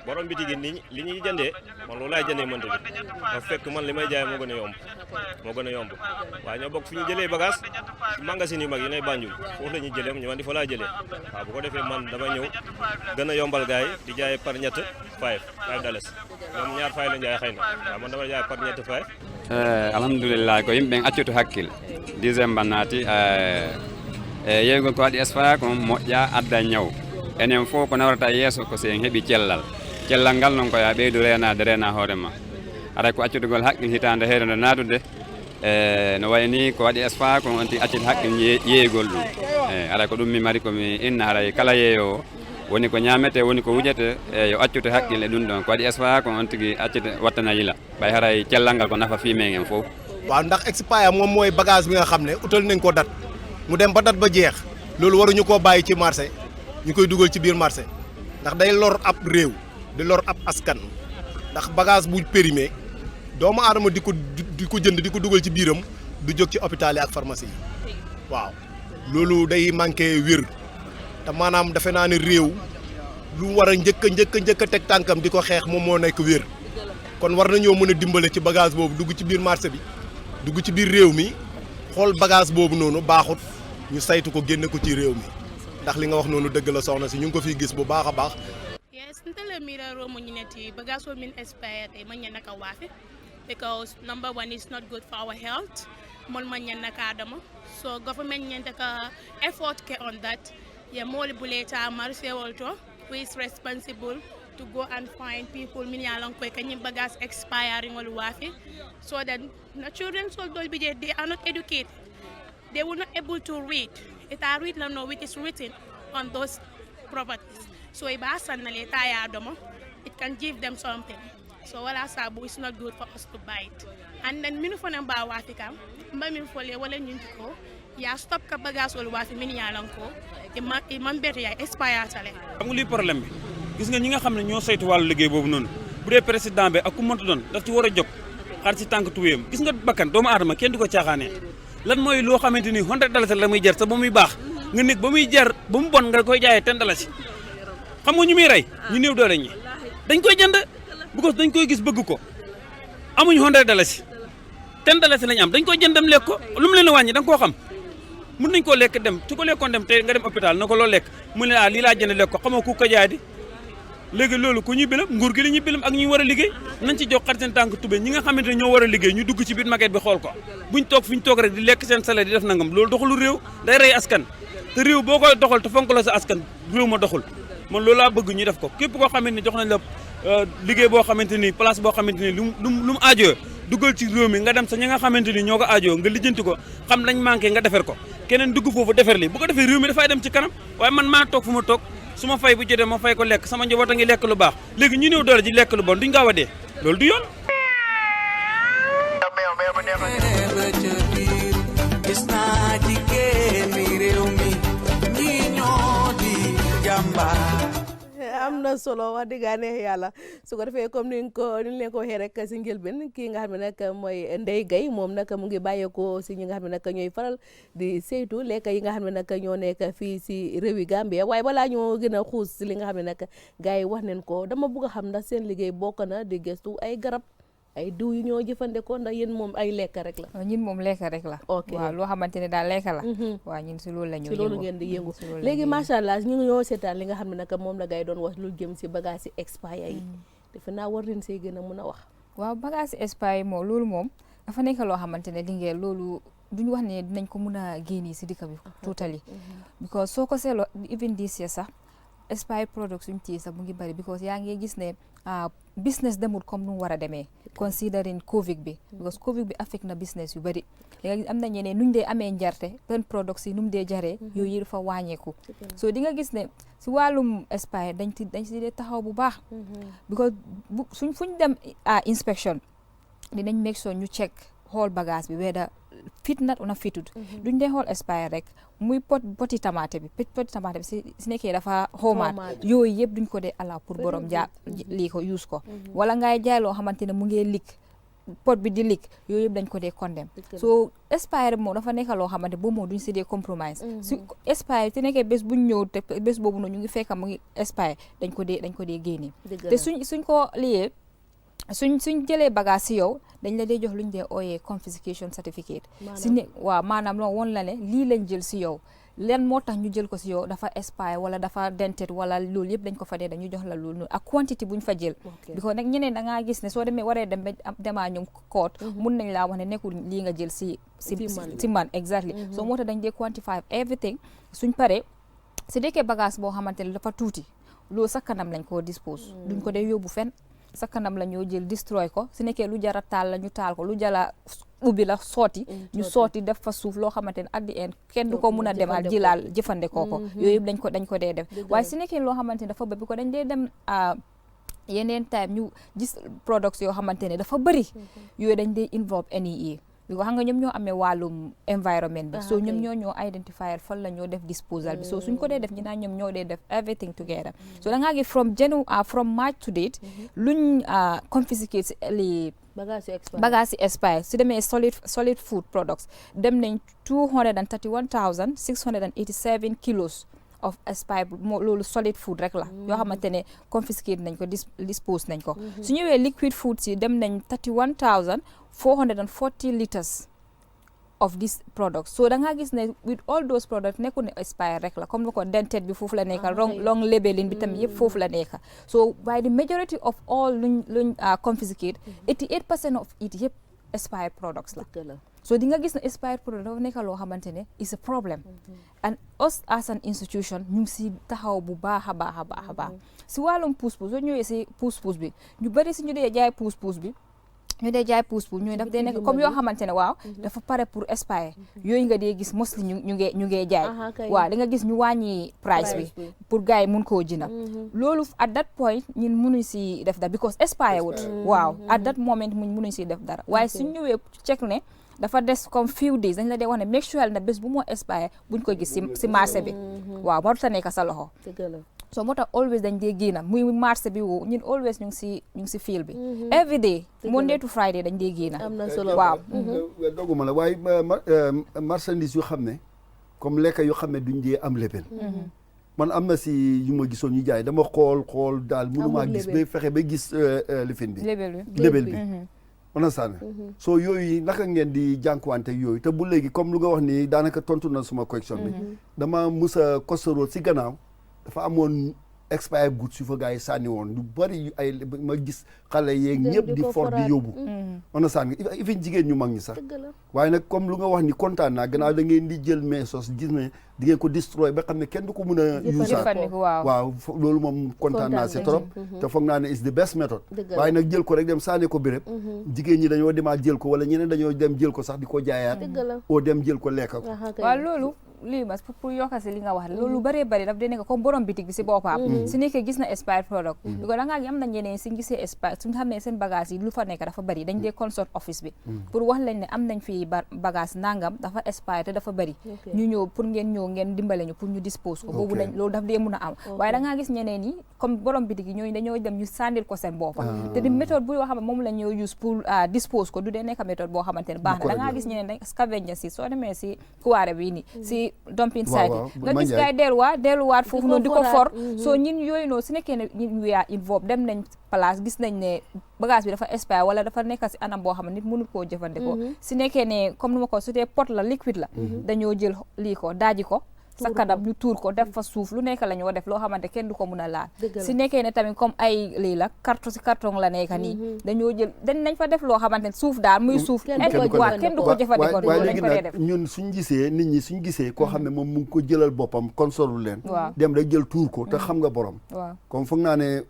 Speaker 5: borom biti gi li ñuy jëndee man loolu laay jëndee mënta bi dafa fekk man li may jaay moo gën a yomb waaye ñoo bokk fi ñu jëlee bagage magasin yu mag yi nay Banjul foofu la ñuy jëlee ñu man di fa laa jëlee waaw bu ko defee man dama ñëw gën a yombal gars yi di jaay par ñett $5 ñoom ñaar fay la jaay xëy na waaw man dama jaay par ñett
Speaker 6: alhamdulillah ko yimɓe ɓen accutu hakkille décembre naati yeygol ko waɗi espoir ko moƴƴa adda ñaw enen fof ko nawrata yeeso ko sen heeɓi cellal ngal noon ko ya ɓeydu rena hoore ma aray ko accutugol haqqille hitande heere nde naadude no wayi ni ko waɗi espoir ko onti accide haqqille yeeygol ɗum aray ko ɗum mi mari komi inna haray kala yeeyowo woni ko ñamete woni ko wujete yo accute haqqille ɗum ɗon ko waɗi espoir ko on tigui accide wattana yila ɓay haray cellal ngal ko nafa fumier en fof
Speaker 7: waaw ndax expire moom mooy bagage bi nga xam ne utal nañ ko date mu dem ba date ba jeex loolu waruñu koo bàyyi ci marché ñu koy dugal ci biir marché ndax day lor ab réew di lor ab askan ndax bagage bu périmé doomu aadama di ko jënd di ko dugal ci biiram du jóg ci hôpital yi ak pharmacie yi waaw loolu day manqué wér te maanaam defe naa ne réew lu war a njëkk a teg tànkam di ko xeex moom moo nekk wér kon war nañoo mën a dimbale ci bagage boobu dugg ci biir marché bi dugg ci biir réew mi xool bagage boobu noonu baaxut ñu saytu ko génne ko ci réew mi ndax li nga wax noonu dëgg la soxna si ñu ngi ko fiy gis bu baax a baax.
Speaker 8: Yes, ntele mira romo nyineti bagage will mean expired manya naka wafi because number one is not good for our health. Mon manya naka adamo. So government nyentaka effort ke on that. Ya moli buleta marse wolto who is responsible to go and find people mini along ko kanyim bagage expiring ol wafi so that the children so they are not educated. They were not able to read. It are read no which is written on those properties. So it can give them something. So wala sabu is not good for us to buy it. And then minu fo namba wafi kam mba min fole wala nyunti ko ya stop ka bagage wala wafi mini yalan ko e man bete ya expire tale.
Speaker 9: Xam nga li problème bi gis nga ñi nga xam ne ñoo saytu wàllu liggéey boobu noonu bu dee président bi ak ku mënta doon daf ci war a jóg xar ci tànk tuwéyam gis nga bakkan doomu aadama kenn du ko caaxaanee lan mooy loo xamante ni $100 la muy jar sa ba muy baax nga nekk ba muy jar ba mu bon nga koy jaayee $10 xam nga ñu muy rey ñu néew doole ñi dañ koy jënd because dañ koy gis bëgg ko amuñu $100 $10 lañ am dañ koy jëndam lekk ko lu mu leen a wàññi da nga koo xam mën nañ koo lekk dem su ko lekkoon dem te nga dem hôpital na ko loo lekk mu ne lii laa jënd lekk ko xamoo ku ko jaay di léegi loolu ku ñuy bilam nguur gi la ñuy bilam ak ñu war a liggéey nañ ci jox xar seen tànk tubé ñi nga xamante ne ñoo war a liggéey ñu dugg ci biir maquette bi xool ko buñ toog fi ñu toog rek di lekk seen salaire di def nangam loolu doxalu réew day rey askan te réew boo koy doxal te fonk la sa askan réew ma doxul man loolu laa bëgg ñu def ko képp koo xamante ni jox nañ la liggéey boo xamante ni place boo xamante ni lu mu aajoo duggal ci réew mi nga dem sa ñi nga xamante ni ñoo ko aajoo nga lijjanti ko xam lañ manqué nga defer ko keneen dugg foofu defer li bu ko defee réew mi dafay dem ci kanam waaye man maa toog fu ma toog su ma fay bu jotee ma fay ko lekk sama njaboot a ngi lekk lu baax léegi ñu néew doole ji lekk lu bon duñ gaaw a dee loolu du yoon.
Speaker 10: gis naa jigéen mi réew mi ñi ñoo di jàmbaar.
Speaker 1: am na solo wax dëgg neex yàlla su ko defee comme ni leen ko waxee rek si njëlbeen kii nga xam ne nag mooy Ndeye Gueye moom nag mu ngi bàyyeekoo si ñi nga xam ne nag ñooy faral di saytu lekk yi nga xam ne nag ñoo nekk fii si réewi Gambia waaye balaa ñoo gën a xuus si li nga xam ne nag gars yi wax neen ko dama bëgg a xam ndax seen liggéey bokk na di gëstu ay garab ay diw yu ñoo jëfandikoo ndax yéen moom ay lekk rek la.
Speaker 3: ñun moom lekk rek la. ok waaw loo xamante ne daal lekk la. waaw ñun si loolu la ñu yëngu
Speaker 1: si loolu ngeen di yëngu léegi macha allah ñu ngi ñoo seetaan li nga xam ne nag moom la gars yi doon wax lu jëm si bagage si expire yi. defe naa war leen see gën a mun a wax.
Speaker 3: waaw bagage si expire yi moom loolu moom dafa nekk loo xamante ne Linguère loolu duñu wax ne dinañ ko mun a génne si dëkk bi. totally because soo ko seetloo even this year sax expire product suñ ci sax mu ngi bari because yaa ngi gis ne business demul comme nu mu war a demee considering Covid bi because Covid bi affect na business yu bari léegi am na ñeneen nuñ dee amee njarte seen products yi nu mu dee jaree yooyu yi dafa wàññeeku so di nga gis ne si wàllum expire dañ si dee taxaw bu baax because fuñ dem inspection dinañ make sure ñu check xool bagage bi whether fit nat una fitut duñ dee xool expire rek muy poti tomate bi si nekkee dafa xoomaat yooyu yëpp duñ ko dee ala pour borom lii ko use ko wala ngay jaay loo xamante ne mu ngi lik pot bi di lik yooyu yëpp dañ ko dee condemn so expire moom dafa nekk loo xamante boobu moom duñ si dee compromise su expire te nekkee bés buñ ñëw te bés boobu noonu ñu ngi fekk mu ngi expire dañ ko dee génne te suñ ko liyee suñ jëlee bagage si yow dañ la dee jox luñ dee ooyee confiscation certificate si ne waaw maanaam loo woon la ne lii lañ jël si yow len moo tax ñu jël ko si yow dafa expire wala dafa dented wala loolu yëpp dañ ko fa dee dañu jox la loolu ak quantité buñ fa jël because nag ñeneen da ngaa gis ne soo demee waree dem demaa ñoom court mun nañ laa wax ne nekkul lii nga jël si man exactly so moo tax dañ dee quantify everything suñ paree si dekkee bagage boo xamante ne dafa tuuti loolu sa kanam lañ koo dispose duñ ko dee yóbbu fenn sa kanam la ñoo jël destroy ko su nekkee lu jara taal la ñu taal ko lu jala ubbi la sooti ñu sooti def fa suuf loo xamante ne at the end kenn du ko mun a demaal jilaal jëfandikoo ko yooyu yëpp dañ ko dee def waaye su nekkee loo xamante ne dafa bëri ko dañ dee dem yeneen time ñu gis products yoo xamante ne dafa bëri yooyu dañ dee involve NEA bi ko xam nga ñoom ñoo amee wàllum environment bi so ñoom ñoo identifier fan la ñoo def disposal bi so suñ ko dee def ñi naa ñoom ñoo dee def everything together so da ngaa gi from March to date luñ confiscate li bagage yi expire su demee solid food products dem nañ 231,687 kilos of expire loolu solid food rek la yoo xamante ne confiscate nañ ko dispose nañ ko su ñëwee liquid food si dem nañ 31,440 liters of this product so da nga gis ne with all those products nekku ne expire rek la comme ko dented bi foofu la nekka long labeling bi tamit yëpp foofu la nekka so by the majority of all luñ confiscate 88% of it yëpp expired products la so di nga gis ne expired product dafa nekk loo xamante ne is a problem and us as an institution ñu ngi si taxaw bu baax a baax a baax a baax si wàllum pousse-pousse soo ñëwee si pousse-pousse bi ñu bëri si ñu dee jaay pousse-pousse bi ñu dee jaay pousse-pousse ñooy daf dee nekk comme yoo xamante ne waaw dafa pare pour expire yooyu nga dee gis mostly ñu ngee jaay waaw di nga gis ñu wàññi price bi pour gars yi mun koo jënd loolu at that point ñun munuñ si def dara because expire wut waaw at that moment munuñ si def dara waaye suñ ñëwee check ne dafa des comme few days dañ la dee wax ne make sure na bés bu moo expire buñ ko gis si marché bi waaw warut a nekk sa loxo so moo tax always dañ dee génn muy marché bi woo ñun always ñu ngi si field bi every day Monday to Friday dañ dee génn
Speaker 1: am na solo
Speaker 3: waaw
Speaker 2: doguma la waaye marchandise yu xam ne comme lekk yoo xam ne duñ dee am label man am na si yu ma gisoon ñu jaay dama xool daal mënumaa gis ba fexe ba gis lifin bi label bi on sànn soo yooyu naka ngeen di jànkuwante yooyu te bu léegi comme lu nga wax ni daanaka tontu na suma question bi dama musa kosoro si gannaaw dafa amoon expire goods yu fa gars yi sànni woon lu bari ay ma gis xale yeeg ñëpp di for di yóbbu on sànn ifin jigéen ñu mag ñi sax waaye nag comme lu nga wax ni kontaan naa gannaaw da ngeen di jël meesos gis ne di ngeen ko destroy ba xam ne kenn du ko mën a usaat waaw loolu moom kontaan naa si trop te foog naa ne is the best method waaye nag jël ko rek dem sànni ko béréb jigéen ñi dañoo demaat jël ko wala ñeneen dañoo dem jël ko sax di ko jaayaat oo dem jël ko lekk ko
Speaker 3: waaw loolu lii mas pour yokka si li nga wax loolu bëree bëri daf dee nekk comme borom bitig bi si boppam si nekkee gis na expired product bi ko da ngaa am na ñeneen si gisee expired suñu xam ne seen bagage yi lu fa nekk dafa bëri dañ dee consult office bi pour wax leen ne am nañ fi bagage nangam dafa expired te dafa bëri ñu ñëw pour ngeen ñëw ngeen dimbale ñu pour ñu dispose ko boobu dañ loolu daf dee mun a am waaye da ngaa gis ñeneen yi comme borom bitig yi ñooñu dañoo dem ñu sàndil ko seen boppa te di méthode bu yoo xam ne moom la ñoo use pour dispose ko du dee nekk méthode boo xamante ne baax na da ngaa gis ñeneen dañ scavenger si soo demee si kuwaare bi nii si dumping site nga gis gaay delluwaat foofu noonu di ko for soo ñin yooyu noonu su nekkee ne ñin we are involved dem nañ place gis nañ ne bagage bi dafa expire wala dafa nekk si anam boo xam ne nit mënul koo jëfandikoo su nekkee ne comme nu ma ko su dee pot la liquide la dañoo jël lii ko daaji ko sa kanam ñu tuur ko def fa suuf lu nekk la ñoo def loo xamante kenn du ko mun a laal si nekkee ne tamit comme ay lii la carton la nekk nii dañoo jël nañ fa def loo xamante ne suuf daal muy suuf kenn du ko jëfandikoo
Speaker 2: waaye léegi nag ñun suñ gisee nit ñi suñ gisee koo xam ne moom mu ngi ko jëlal boppam consolul leen dem rek jël tuur ko te xam nga borom comme foog naa ne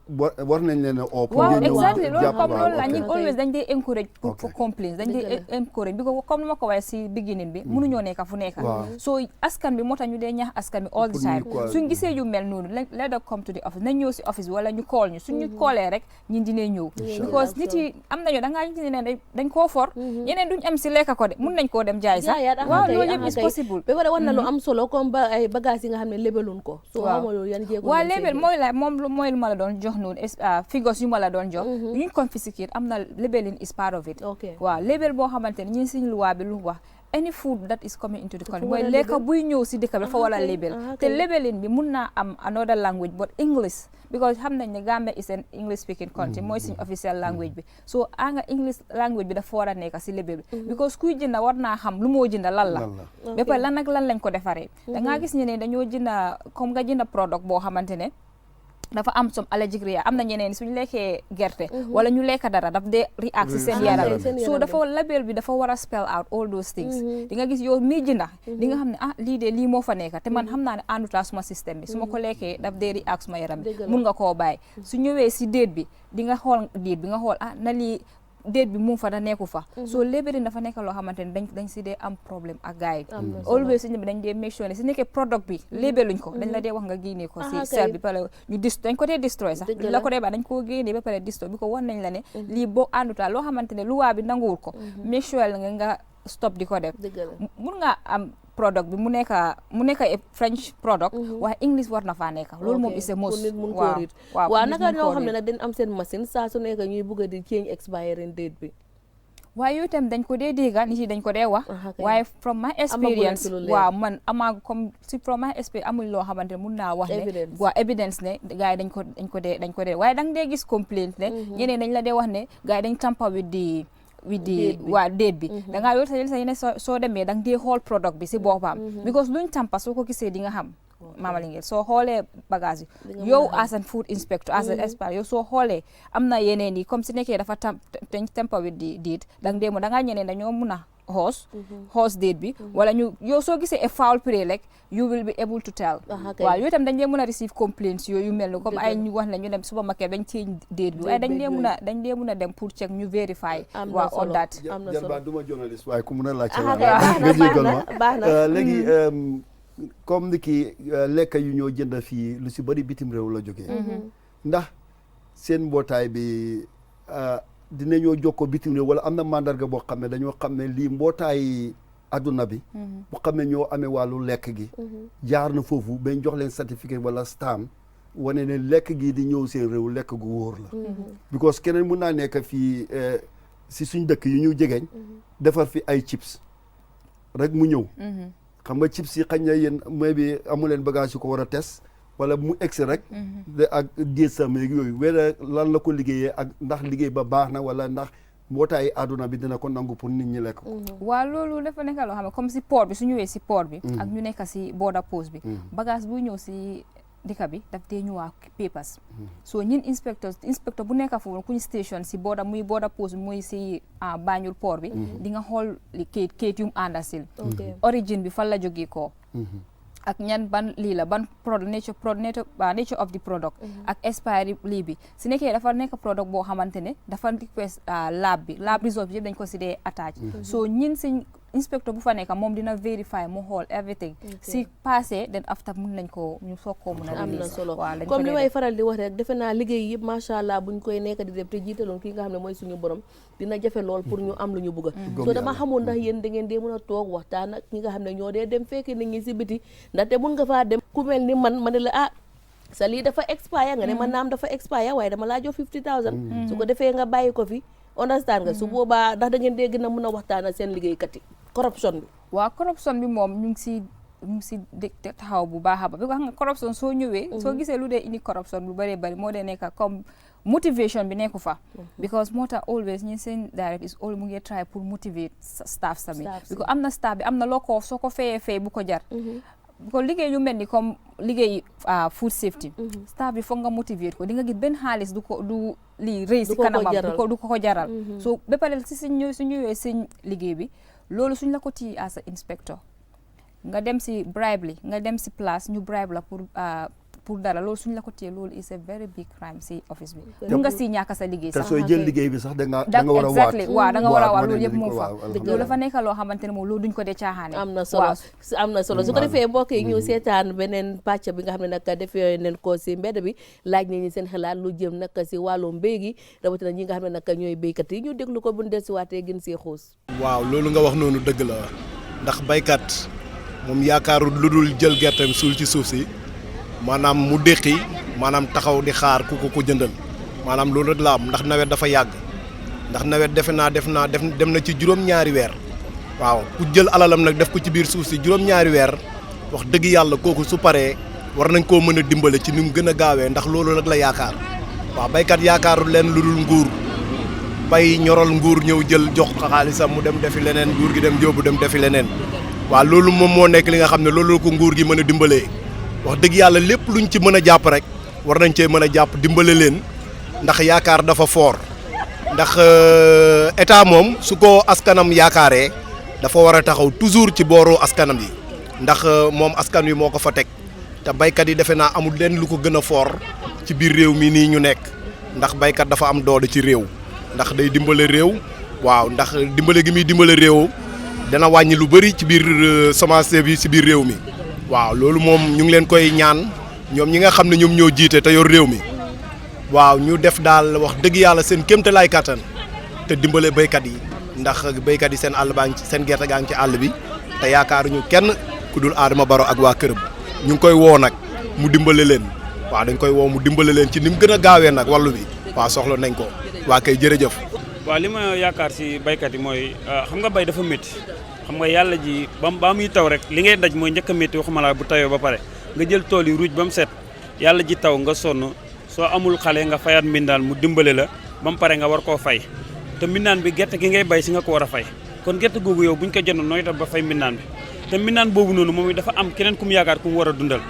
Speaker 2: war nañ leen a oo
Speaker 3: waaw exactly loolu comme loolu la ñun always dañ dee encourage pour complaints dañ dee encourage bi ko comme ni ma ko waxee si beginning bi mënuñoo nekk fu nekk so askan bi moo tax ñu dee ñaax askan bi all the time suñ gisee yu mel noonu let us come to the office nañ ñëw si office bi wala ñu call ñu suñ ñu callee rek ñun dinañ ñëw because nit yi am nañu da ngaa gis ne dañ koo for ñeneen duñ am si lekk ko de mun nañ koo dem jaay sax waaw loolu yëpp is possible
Speaker 1: ba pare war na lu am solo comme ba ay bagage yi nga xam ne lébeluñ ko so xamoo loolu yan jéego
Speaker 3: waaw lébel mooy la moom mooy lu ma la doon jox noonu figures yu ma la doon jox yuñ confiscate am na labeling is part of it waaw lébel boo xamante ne ñun suñu luwaa bi lu wax any food that is coming into the country mooy lekk buy ñëw si dëkk bi dafa war a label te labeling bi mun naa am another language but English because xam nañ ne Gambia is an English speaking country mooy suñu official language bi so nga English language bi dafa war a nekk si label bi because kuy jënda war naa xam lu moo jënda lan la ba pare lan ak lan lañ ko defaree da ngaa gis ñeneen dañoo jënda comme nga jënda product boo xamante ne dafa am some allergic reaction am na ñeneen suñu lekkee gerte wala ñu lekk dara daf dee react si seen yaram so dafa label bi dafa war a spell out all those things di nga gis yow mii jënda di nga xam ne lii de lii moo fa nekk te man xam naa ne àndutaa suma système bi su ma ko lekkee daf dee react suma yaram bi mun nga koo bàyyi su ñëwee si déet bi di nga xool déet bi nga xool na lii déet bi mu fa da nekku fa so labeling dafa nekk loo xamante ne dañ si dee am problème ak gars yi always si dañ dee make sure ne si nekkee product bi labeluñ ko dañ la dee wax nga génnee ko si sel bi pare ñu dañ ko dee destroy sax la ko dee ba dañ koo génnee ba pare destroy bi ko wan nañ la ne lii boo àndutaa loo xamante ne luwaa bi nanguwul ko make sure nga stop di ko def mun nga am product bi mu nekk French product waaye English war na faa nekk loolu moom is a must
Speaker 1: nit mun koo riit waaw naka ñoo xam ne nag dañ am seen machine saa su nekk ñuy bugg di change expiring date bi
Speaker 3: waaye yooyu tam dañ ko dee dégga nit yi dañ ko dee wax waaye from my experience waaw man amaa comme si from my experience amul loo xamante ne mun naa wax ne waaw evidence ne gars yi dañ ko dee waaye dang dee gis complaint ne ñeneen dañ la dee wax ne gars yi dañ tampa with the waa date bi da ngaa yoolu sa yene soo demee dang dee xool product bi si boppam because luñ tampa soo ko gisee di nga xam Mama Linguère soo xoolee bagage yi yow as an food inspector as an expert yow soo xoolee am na yeneen yi comme si nekkee dafa tampa with the date dang dee mo da ngaa ñeneen dañoo mun a horse date bi wala ñu yow soo gisee a foul play rek you will be able to tell waaw yooyu tam dañ dee mën a receive complaints yooyu mel ni comme ay ñu wax ne ñu dem supermarket dañ change date bi waaye dañ dee mën a dem pour check ñu verify waaw all that
Speaker 2: Jalba duma journaliste waaye ku mun a laajte baax na léegi comme ni ki lekk yu ñoo jënd fii lu si bëri bitim réew la jógee ndax seen mbootaay bi dinañoo jokkoo bitim réew wala am na mandarga boo xam ne dañoo xam ne lii mbootaay adduna bi bu xam ne ñoo amee wàllu lekk gi jaar na foofu bañ jox leen certificat wala stamp wane ne lekk gi di ñëw seen réew lekk gu wóor la because keneen mun naa nekk fii si suñ dëkk yu ñu jegeñ defar fi ay chips rek mu ñëw xam nga chips yi xañ na yéen mooy bi amu leen bagage yu ko war a test wala mu egsi rek ak diet sam yeeg yooyu wala lan la ko liggéeyee ak ndax liggéey ba baax na wala ndax mbootaay àdduna bi dina ko nangu pour nit ñi lekk ko
Speaker 3: waaw loolu dafa nekk loo xam ne comme si port bi su ñëwee si port bi ak ñu nekk si border post bi bagage bu ñëw si dëkk bi daf dee ñëwaa papers so ñun inspecteur bu nekk foofu kuñ station si border muy border post bi muy si Banjul port bi di nga xool kayit yum àndasil origine bi fan la jógee ko ak ñan ban lii la ban nature of the product ak expiry lii bi si nekkee dafa nekk product boo xamante ne dafa request lab result bi yëpp dañ ko si dee attach so ñin si inspecteur bu fa nekk moom dina verify mu xool everything si passé then after mun nañ ko ñu soog koo mun a
Speaker 1: am na solo comme li may faral di wax rek defe naa liggéey yëpp macha allah buñ koy nekk di def te jiitaloon kii nga xam ne mooy suñu borom dina jafe lool pour ñu am lu ñu bëgg so dama xamoon ndax yéen da ngeen dee mën a toog waxtaan ak ñi nga xam ne ñoo dee dem fekk nit ñi si biti ndaxte mun nga faa dem ku mel ni man ma ne la sa lii dafa expire nga ne man naam dafa expire waaye dama laa jox 50,000 su ko defee nga bàyyi ko fi understand nga su boobaa ndax da ngeen dee gën a mën a waxtaan ak seen liggéeykat yi corruption bi
Speaker 3: waaw corruption bi moom ñu ngi si taxaw bu baax a baax bi nga xam nga corruption soo ñëwee soo gisee lu dee indi corruption bu bëree bëri moo dee nekk comme motivation bi nekku fa because moo tax always ñi seen direct is all mu ngi try pour motivate staff sami because am na staff bi am na loo ko soo ko fayee bu ko jar ko liggéey yu mel ni comme liggéey food safety staff bi foog nga motivate ko di nga gis benn xaalis du lii rëy si kanamam du ko jaral so ba pare si su ñëwee seen liggéey bi loolu suñ la ko tii as a inspector nga dem si bribe li nga dem si place ñu bribe la pour dara loolu suñ la ko téye loolu is a very big crime si office bi mun nga si ñàkk sa liggéey sax
Speaker 2: te sooy jël liggéey bi sax da nga war a waat
Speaker 3: exactly waaw da nga war a waat loolu yëpp moom fa loolu dafa nekk loo xamante ne moom loolu duñ ko dee caaxaane
Speaker 1: am na solo su ko defee mbokk yi ñu seetaan beneen pàcc bi nga xam ne nag defee nañ ko si mbedd bi laaj nañu seen xalaat lu jëm nag si wàllum mbéy gi rawatina ñi nga xam ne nag ñooy béykat yi ñu déglu ko buñ dellusiwaatee gën see xuus
Speaker 7: waaw loolu nga wax noonu dëgg la ndax baykat moom yaakaarul lu dul jël gerteem suul ci suuf si maanaam mu déqi maanaam taxaw di xaar ku ko jëndal maanaam loolu rek la am ndax nawet dafa yàgg ndax nawet dem na ci juróom-ñaari weer waaw ku jël alalam nag def ko ci biir suuf si juróom-ñaari weer wax dëgg yàlla kooku su paree war nañ koo mën a dimbale ci ni mu gën a gaawee ndax loolu rek la yaakaar waaw baykat yaakaarul leen lu dul nguur bay ñoral nguur ñëw jël jox xaalisam mu dem defi leneen nguur gi dem jóobu dem defi leneen waaw loolu moom moo nekk li nga xam ne loolu ko nguur gi mën a dimbalee wax dëgg yàlla lépp luñ ci mën a jàpp rek war nañ cee mën a jàpp dimbale leen ndax yaakaar dafa fort ndax état moom su ko askanam yaakaaree dafa war a taxaw toujours ci booru askanam yi ndax moom askan wi moo ko fa teg te baykat yi defe naa amul leen lu ko gën a fort ci biir réew mi nii ñu nekk ndax baykat dafa am doole ci réew ndax day dimbale réew waaw ndax dimbale gi muy dimbale réew dana wàññi lu bëri ci biir semence bi ci biir réew mi waaw loolu moom ñu ngi leen koy ñaan ñoom ñi nga xam ne ñoom ñoo jiite te yor réew mi waaw ñu def daal wax dëgg yàlla seen kéemtalaay kattan te dimbale béykat yi ndax béykat yi seen àll baa ngi ci seen gerte gaa ngi ci àll bi te yaakaaruñu kenn ku dul Adama Barrow ak waa këram ñu ngi koy woo nag mu dimbale leen waaw dañ koy woo mu dimbale leen ci ni mu gën a gaawee nag wàllu bi waaw soxla nañ ko waa kay jërëjëf.
Speaker 9: waaw li ma yaakaar si baykat yi mooy xam nga bay dafa métti xam nga yàlla ji ba muy taw rek li ngay daj mooy njëkk a métti waxuma la bu tawee ba pare nga jël tool yi ruuj ba mu set yàlla ji taw nga sonn soo amul xale nga fayaat mbindaan mu dimbale la ba mu pare nga war koo fay te mbindaan bi gerte gi ngay bay si nga ko war a fay kon gerte googu yow buñ ko jënd nooy def ba fay mbindaan bi te mbindaan boobu noonu moom dafa am keneen ku mu yaakaar ku mu war a dundal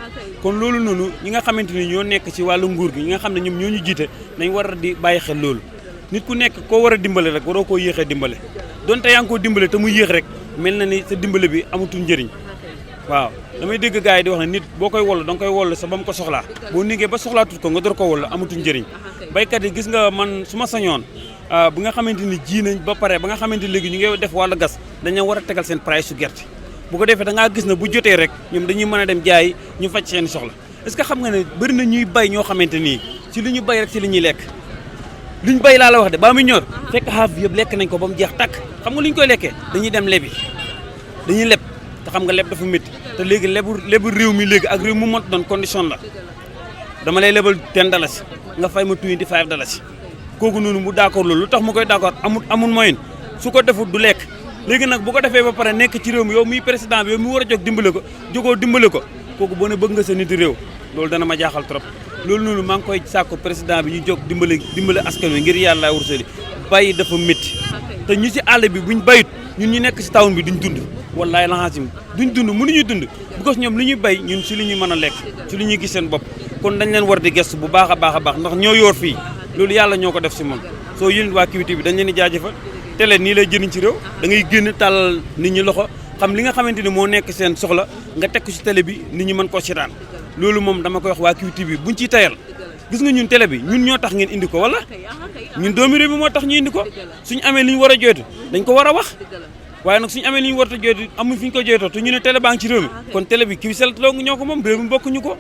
Speaker 9: kon loolu noonu ñi nga xamante ni ñoo nekk ci wàllu nguur gi ñi nga xam ne ñoom ñoo ñu jiite nañ war a di bàyyi xel loolu nit ku nekk koo war a dimbale rek waroo koo yéexee dimbale donte yaa ngi koo dimbale te mu yéex rek mel na ni sa dimbale bi amatul njëriñ waaw damay dégg gars yi di wax ne nit boo koy wollu da nga koy wollu sa ba mu ko soxlaa boo nigee ba soxlaatut ko nga door ko wollu amatul njëriñ baykat yi gis nga man su ma sañoon bu nga xamante ni ji nañ ba pare ba nga xamante ni léegi ñu ngi def wàllu gas dañu war a tegal seen price su gerte bu ko defee da ngaa gis na bu jotee rek ñoom dañuy mën a dem jaay ñu faj seen soxla est-ce que xam nga ne bëri na ñuy bay ñoo xamante nii ci li ñu bay rek ci li ñuy lekk li ñu bay laa la wax de ba mu ñor fekk xaaf bi yëpp lekk nañ ko ba mu jeex tàkk xam nga li ñu koy lekkee dañuy dem lebi dañuy leb te xam nga leb dafa métti te léegi lebu réew mi léegi ak réew mu mot doon condition la dama lay lebal 10 dalasi nga fay ma 25 dalasi kooku noonu mu d'accord loolu lu tax mu koy d'accord amul moyen su ko defut du lekk léegi nag bu ko defee ba pare nekk ci réew mi yow muy président bi yow mi war a jóg dimbale ko jógoo dimbale ko kooku boo ne bëgg nga sa nit réew loolu dana ma jaaxal trop loolu noonu maa ngi koy sàkku président bi ñu jóg dimbale askan wi ngir yàlla wursali bàyyi dafa métti te ñu ci àll bi buñ bayut ñun ñu nekk ci town bi duñ dund wallaay laxaasim duñ dund mënuñuy dund because ñoom li ñuy bay ñun ci li ñuy mën a lekk ci li ñuy gis seen bopp kon dañ leen war di gestu bu baax a baax ndax ñoo yoor fii loolu yàlla ñoo ko def ci moom soo yéen waa QTV bi dañ leen di jaajëfal télé nii lay jëriñ ci réew da ngay génn tàllal nit ñi loxo xam li nga xamante ni moo nekk seen soxla nga teg ko ci télé bi nit ñi mën koo seetaan loolu moom dama koy wax waa QTV buñ ciy tayal gis nga ñun télé bi ñun ñoo tax ngeen indi ko wala ñun doomi réew bi moo tax ñu indi ko suñu amee li ñu war a jooytu dañ ko war a wax waaye nag suñu amee li ñu war a jooytu amuñ fi ñu ko jooytoo te ñu ne télé baa ngi ci réew mi kon télé bi Qcell dong ñoo ko moom réew mi bokkuñu ko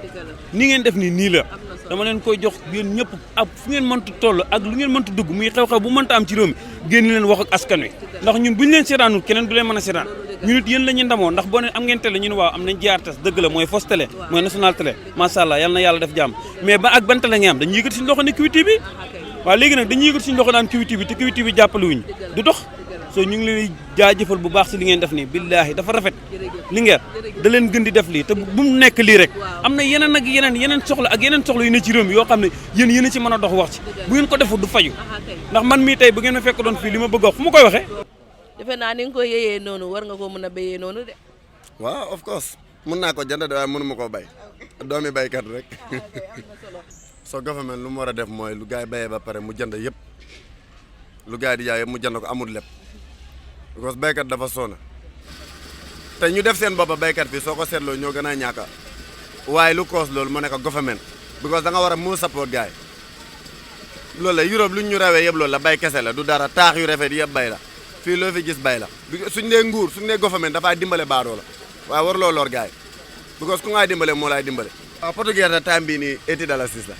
Speaker 9: ni ngeen def nii la dama leen koy jox yéen ñëpp ak fu ngeen mënta toll ak lu ngeen mënta dugg muy xew-xew bu mënta am ci réew mi génn leen wax ak askan wi ndax ñun buñu leen seetaanul keneen du leen mën a seetaan ñun it yéen la ñu ndamoo ndax boo ne am ngeen télé ñu ne waaw am nañ GRTS dëgg la mooy fausse télé mooy national télé macha allah yal na yàlla def jàmm mais ba ak ban télé ngeen am dañuy yëkkati suñu loxo ne QTV waaw léegi nag dañuy yëkkati suñu loxo naan QTV te QTV jàppale wuñ du dox so ñu ngi leen jaajëfal bu baax si li ngeen def nii billaahi dafa rafet li ngeen da leen gën di def lii te bu mu nekk lii rek am na yeneen ak yeneen soxla ak yeneen soxla yu ne ci réew mi yoo xam ne yéen a ci mën a dox wax ci bu ngeen ko defut du faju ndax man mii tey bu ngeen ma fekk doon fii li ma bëgg a wax fu ma koy waxee
Speaker 1: defe naa ni nga koy yeyee noonu war nga ko mën a béyee noonu de
Speaker 11: waaw of course mun naa ko jënd de waaye mënu ma koo bay doomi baykat rek so government lu mu war a def mooy lu gars yi bayee ba pare mu jënd yëpp lu gars yi di jaay yëpp mu jënd ko amul lépp because baykat dafa soona te ñu def seen boppa baykat fii soo ko seetloo ñoo gën a ñàkka waaye lu koos loolu mu nekk government because da nga war a mu support gars yi loolu la Europe lu ñu rawee yëpp loolu la bay kese la du dara taax yu rafet yëpp bay la fii loo fi gis bay la suñ dee nguur suñ dee government dafay dimbale baadoo la waaye war loo lor gars yi because ku ngay dimbale moo lay dimbale waaw potu gerte time bii nii $80 la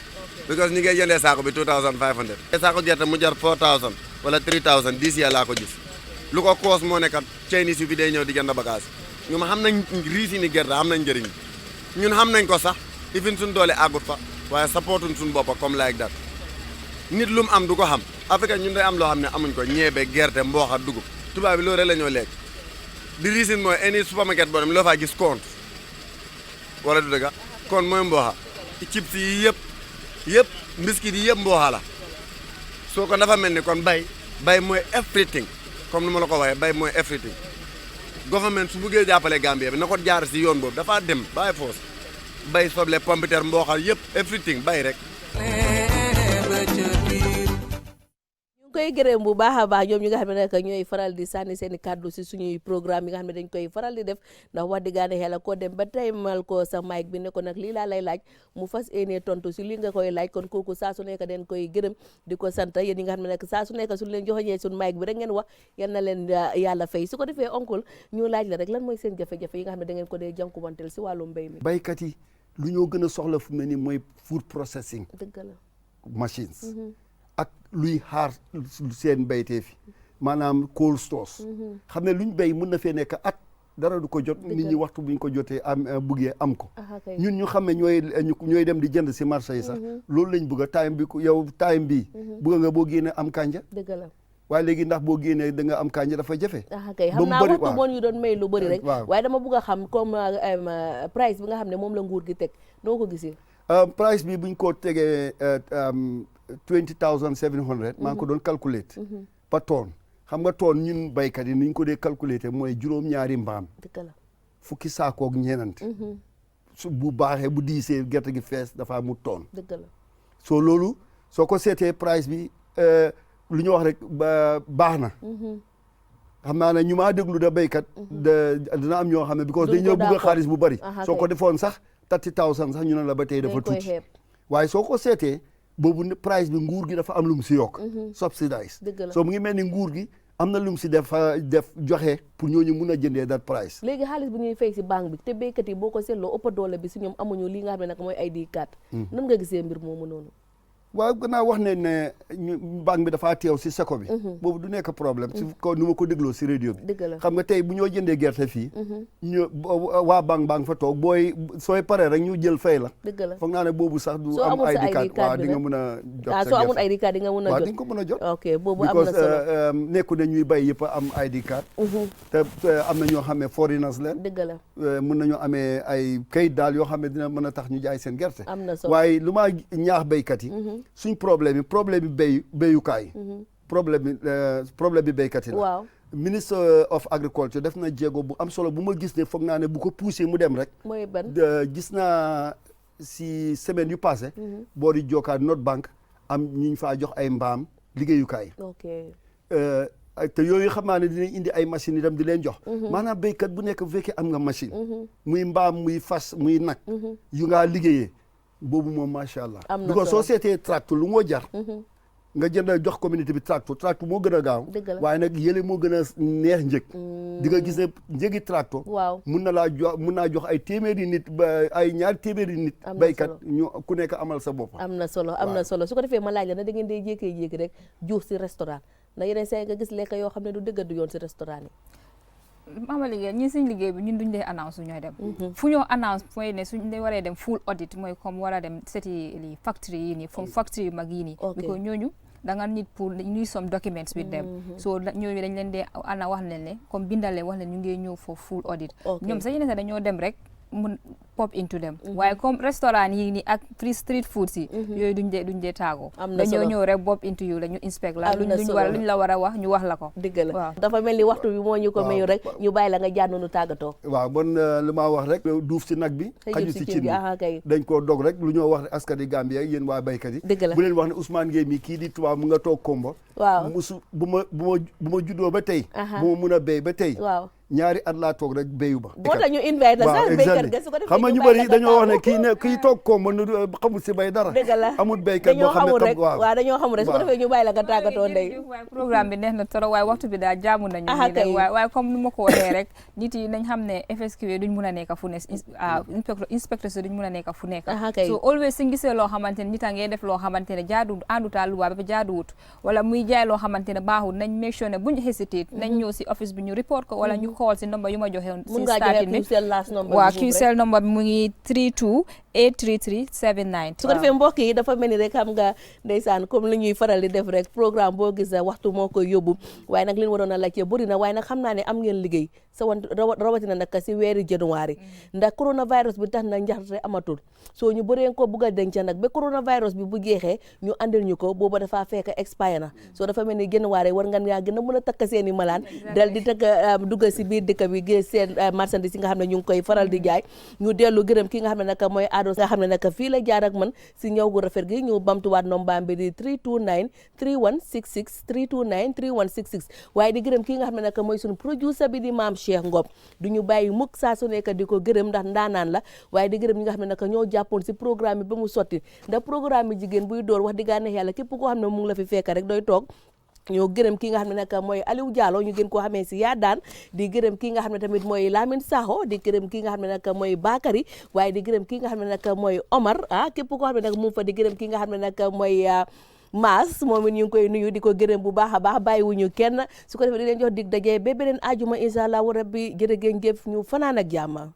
Speaker 11: because ñu ngi jëndee saako bi 2500 saako gerte mu jar 4000 wala 3000 10 ya laa ko gis lu ko koos moo nekkat Chinese yu fi day ñëw di jënd bagage ñoom xam nañ riisi ni gerte xam nañ njëriñ ñun xam nañ ko sax ifin suñ doole àggut fa waaye supportuñ suñ boppa comme like that nit lu mu am du ko xam Afrique ñun day am loo xam ne amuñ ko ñeebe gerte mbooxa dugub tubaab bi loolu rek la ñoo lekk di riisin mooy any supermarket boo dem loo faa gis compte wala du dëgga kon mooy mbooxa chips yi yëpp biscuit yi yëpp mbooxa la soo ko dafa mel ni kon bay mooy everything comme ni ma la ko waxee bay mooy everything government su buggee jàppale Gambia bi na ko jaar si yoon boobu dafa dem bàyyi foos bay soble pompiteer mbooxal yëpp everything bay rek
Speaker 1: koy gërëm bu baax a baax ñoom ñi nga xam ne nag ñooy faral di sànni seen i kàddu si suñuy programme yi nga xam ne dañ koy faral di def ndax wax dëgg yàlla koo dem ba taymal ko sa mic bi ne ko nag lii laa lay laaj mu fas yéene tontu si lii nga koy laaj kon kooku saa su nekk den koy gërëm di ko sant yéen ñi nga xam ne nag saa su nekk suñu leen joxoñee suñu mic bi rek ngeen wax yal na leen yàlla fay su ko defee oncle ñu laaj la rek lan mooy seen jafe-jafe yi nga xam ne da ngeen ko dee jànkuwanteel si wàllu mbéy mi
Speaker 2: baykat yi lu ñoo gën a soxla fu mel ni mooy food processing
Speaker 1: dëgg la
Speaker 2: machines ak luy xaar seen baytee fi maanaam cold stores xam ne luñ béy mun na fee nekk at dara du ko jot nit ñi waxtu buñ ko jotee am buggee am ko ñun ñu xam ne ñooy dem di jënd si marché yi sax loolu lañ bëgg a time bi yow time bii bëgg nga boo génne am kanja waaye léegi ndax boo génnee da nga am kanja dafa jafe.
Speaker 1: kay xam naa waxtu moo ñu doon may lu bëri rek. waaye dama bëgg a xam comme price bi nga xam ne moom la nguur gi teg noo ko gisee.
Speaker 2: price bi buñ ko tegee 20,700. maa ngi ko doon calculate. par tonne xam nga tonne ñun baykat yi ni ñu ko dee calculate mooy juróom-ñaari mbaam.
Speaker 1: dëgg la
Speaker 2: fukki saakoog ñeenant. su bu baaxee bu diisee gerte gi fees dafa mu tonne.
Speaker 1: dëgg la
Speaker 2: soo loolu soo ko seetee price bi lu ñu wax rek baax na. xam naa ne ñu maa déglu da béykat. dina am ñoo xam ne because dañ ñoo bëgg xaalis bu bari. soo ko defoon sax 30,000 sax ñu ne la ba tey dafa tuuti. waaye soo ko seetee boobu price bi nguur gi dafa am lu mu si yokk. subsidize. soo mu ngi mel ni nguur gi am na lu mu si def joxe pour ñooñu mun a jëndee that price.
Speaker 1: léegi xaalis bu ñuy fay si banque bi te béykat yi boo ko seetloo ëpp doole bi si ñoom amuñu li nga xam ne nag mooy ID card. nan nga gisee mbir moomu noonu.
Speaker 2: waaw gannaaw wax ne banque bi dafaa teew si seko bi. boobu du nekk problème si ko nu ma ko dégloo si radio bi. xam nga tey bu ñoo jëndee gerte fii. ñu waa banque fa toog sooy paree rek ñu jël fay la. foog naa ne boobu sax du am ID card waaw di nga mën a jot sa gerte.
Speaker 1: soo amul ID card di nga mën a jot
Speaker 2: waaw di nga ko mën a jot.
Speaker 1: ok boobu am na solo
Speaker 2: because nekku ne ñuy bay yëpp am ID card. te am na ñoo xam ne foreigners leen.
Speaker 1: dëgg la
Speaker 2: mën nañoo amee ay kayit daal yoo xam ne dina mën a tax ñu jaay seen gerte.
Speaker 1: am na solo
Speaker 2: waaye lu ma ñaax béykat yi. suñ problème bi béyukaay. problème bi béykat yi la.
Speaker 1: waaw
Speaker 2: ministre of agriculture def na jéego bu am solo bu ma gis ne foog naa ne bu ko poussé mu dem rek.
Speaker 1: mooy ban
Speaker 2: gis naa si semaine yu passé. boo di jokkaat North Bank am ñu faa jox ay mbaam liggéeyukaay. te yooyu xam naa ne dinañ indi ay machines itam di leen jox. maanaam béykat bu nekk bu fekkee am nga machine. muy mbaam muy fas muy nag. yu ngaa liggéeyee. boobu moom macha allah.
Speaker 1: am na
Speaker 2: solo soo seetee tracteur lu moo jar. nga jënd jox communauté bi tracteur moo gën a gaaw. waaye nag yële moo gën a neex njëg. di nga gis ne njëgi tracteur.
Speaker 1: waaw
Speaker 2: mun naa jox ay téeméeri nit ba ay ñaari téeméeri nit. baykat ñu ku nekk amal sa bopp.
Speaker 1: am na solo su ko defee ma laaj la na da ngeen day jékkee-jékki rek juux si restaurant ndax yeneen saa nga gis lekk yoo xam ne du dëgg du yoon si restaurant yi.
Speaker 3: Mama liggéey ñun suñ liggéey bi ñun duñ dee announce ñooy dem fu ñoo announce mooy ne suñ dee waree dem full audit mooy comme war a dem seeti li factory yi nii comme factory yu mag yi nii because ñooñu da nga nit pour need some documents with them so ñooñu dañ leen dee ana wax leen ne comme bindal leen wax leen ñu ngi ñëw for full audit ñoom sax yeneen sax dañoo dem rek mun pop into them waaye comme restaurant yi ni ak free street food si yooyu duñ dee taago dañoo ñëw rek pop into you la ñu inspect la luñ la war a wax ñu wax la ko
Speaker 1: dëgg la dafa mel ni waxtu bi moo ñu ko mayu rek ñu bàyyi la nga jànnoonu tàggatoo
Speaker 2: waaw bon lu ma wax rek duuf si nag bi xaju si cin bi dañ koo dog rek lu ñoo wax rek askan yi Gambia yéen waa baykat yi bu leen wax ne Ousmane Gueye mi kii di tubaab mu nga toog Kombo
Speaker 1: waaw
Speaker 2: musu bu ma juddoo ba tey bu ma mun a béy ba tey ñaari at laa toog rek béyu ba
Speaker 1: moo tax ñu invite la sax béykat ga su ko defee
Speaker 2: xam nga ñu bëri dañoo wax ne kii toog Kombo xamul si bay dara
Speaker 1: dëgg la
Speaker 2: amul béykat boo xam ne
Speaker 1: rek waaw dañoo xamul rek su ko defee ñu bàyyi la nga tàggatoo ndey
Speaker 3: waaye programme bi neex na trop waaye waxtu bi daal jaamu nañu waaye comme nu ma ko waxee rek nit yi nañ xam ne FSQ duñ mun a nekk fu ne inspecteur si duñ mun a nekk fu nekk so always suñ gisee loo xamante ne nit a ngee def loo xamante ne jaadu àndutaa luwaa ba jaaduwut wala muy jaay loo xamante ne baaxul nañ make sure ne buñ hesitate nañ ñëw si office bi ñu report ko wala ñu call si number yu ma joxe si starting ni waaw QCell number bi mu ngi 3283379
Speaker 1: su ko defee mbokk yi dafa mel ni rek xam nga ndeysaan comme li ñuy faral di def rek programme boo gis waxtu moo koy yóbbu waaye nag li ñu waroon a laajte bëri na waaye nag xam naa ne am ngeen liggéey sa wan rawatina nag si weeri janvier ndax coronavirus bi tax na njaxte amatul soo ñu bëree ko bugg a denc nag ba coronavirus bi bu jeexee ñu andil ñu ko booba dafa fekk expire na soo dafa mel ni janvier war nga yaa gën a mën a takk seen i malaan dal di takk dugg si biir dëkk bi gis seen marchandise yi nga xam ne ñu ngi koy faral di jaay ñu dellu gërëm ki nga xam ne nag mooy Ado nga xam ne nag fii la jaar ak man si ñëw gu rafet gi ñu bamtuwaat nombaam bi di 329 3166 329 3166 waaye di gërëm ki nga xam ne nag mooy suñu producer bi di Maam Cheikh Ngom du ñu bàyyi mukk saa su nekk di ko gërëm ndax ndaanaan la waaye di gërëm ñi nga xam ne nag ñoo jàppoon si programme bi ba mu sotti ndax programme bi jigéen buy door wax diggaa neex yàlla képp koo xam ne mu ngi la fi fekk rek doy toog ñoo gërëm ki nga xam ne nag mooy Aliou Diallo ñu gën koo xamee si yaa daan di gërëm ki nga xam ne tamit mooy Lamine Sakho di gërëm ki nga xam ne nag mooy Bakary waaye di gërëm ki nga xam ne nag mooy Omar képp koo xam ne nag mu fa di gërëm ki nga xam ne nag mooy Maas moom it ñu ngi koy nuyu di ko gërëm bu baax a baax bàyyiwuñu kenn su ko defee di leen jox dig daje ba beneen ajuma incha allah rabbi jërë ngeen jëf ñu fanaan ak jàmm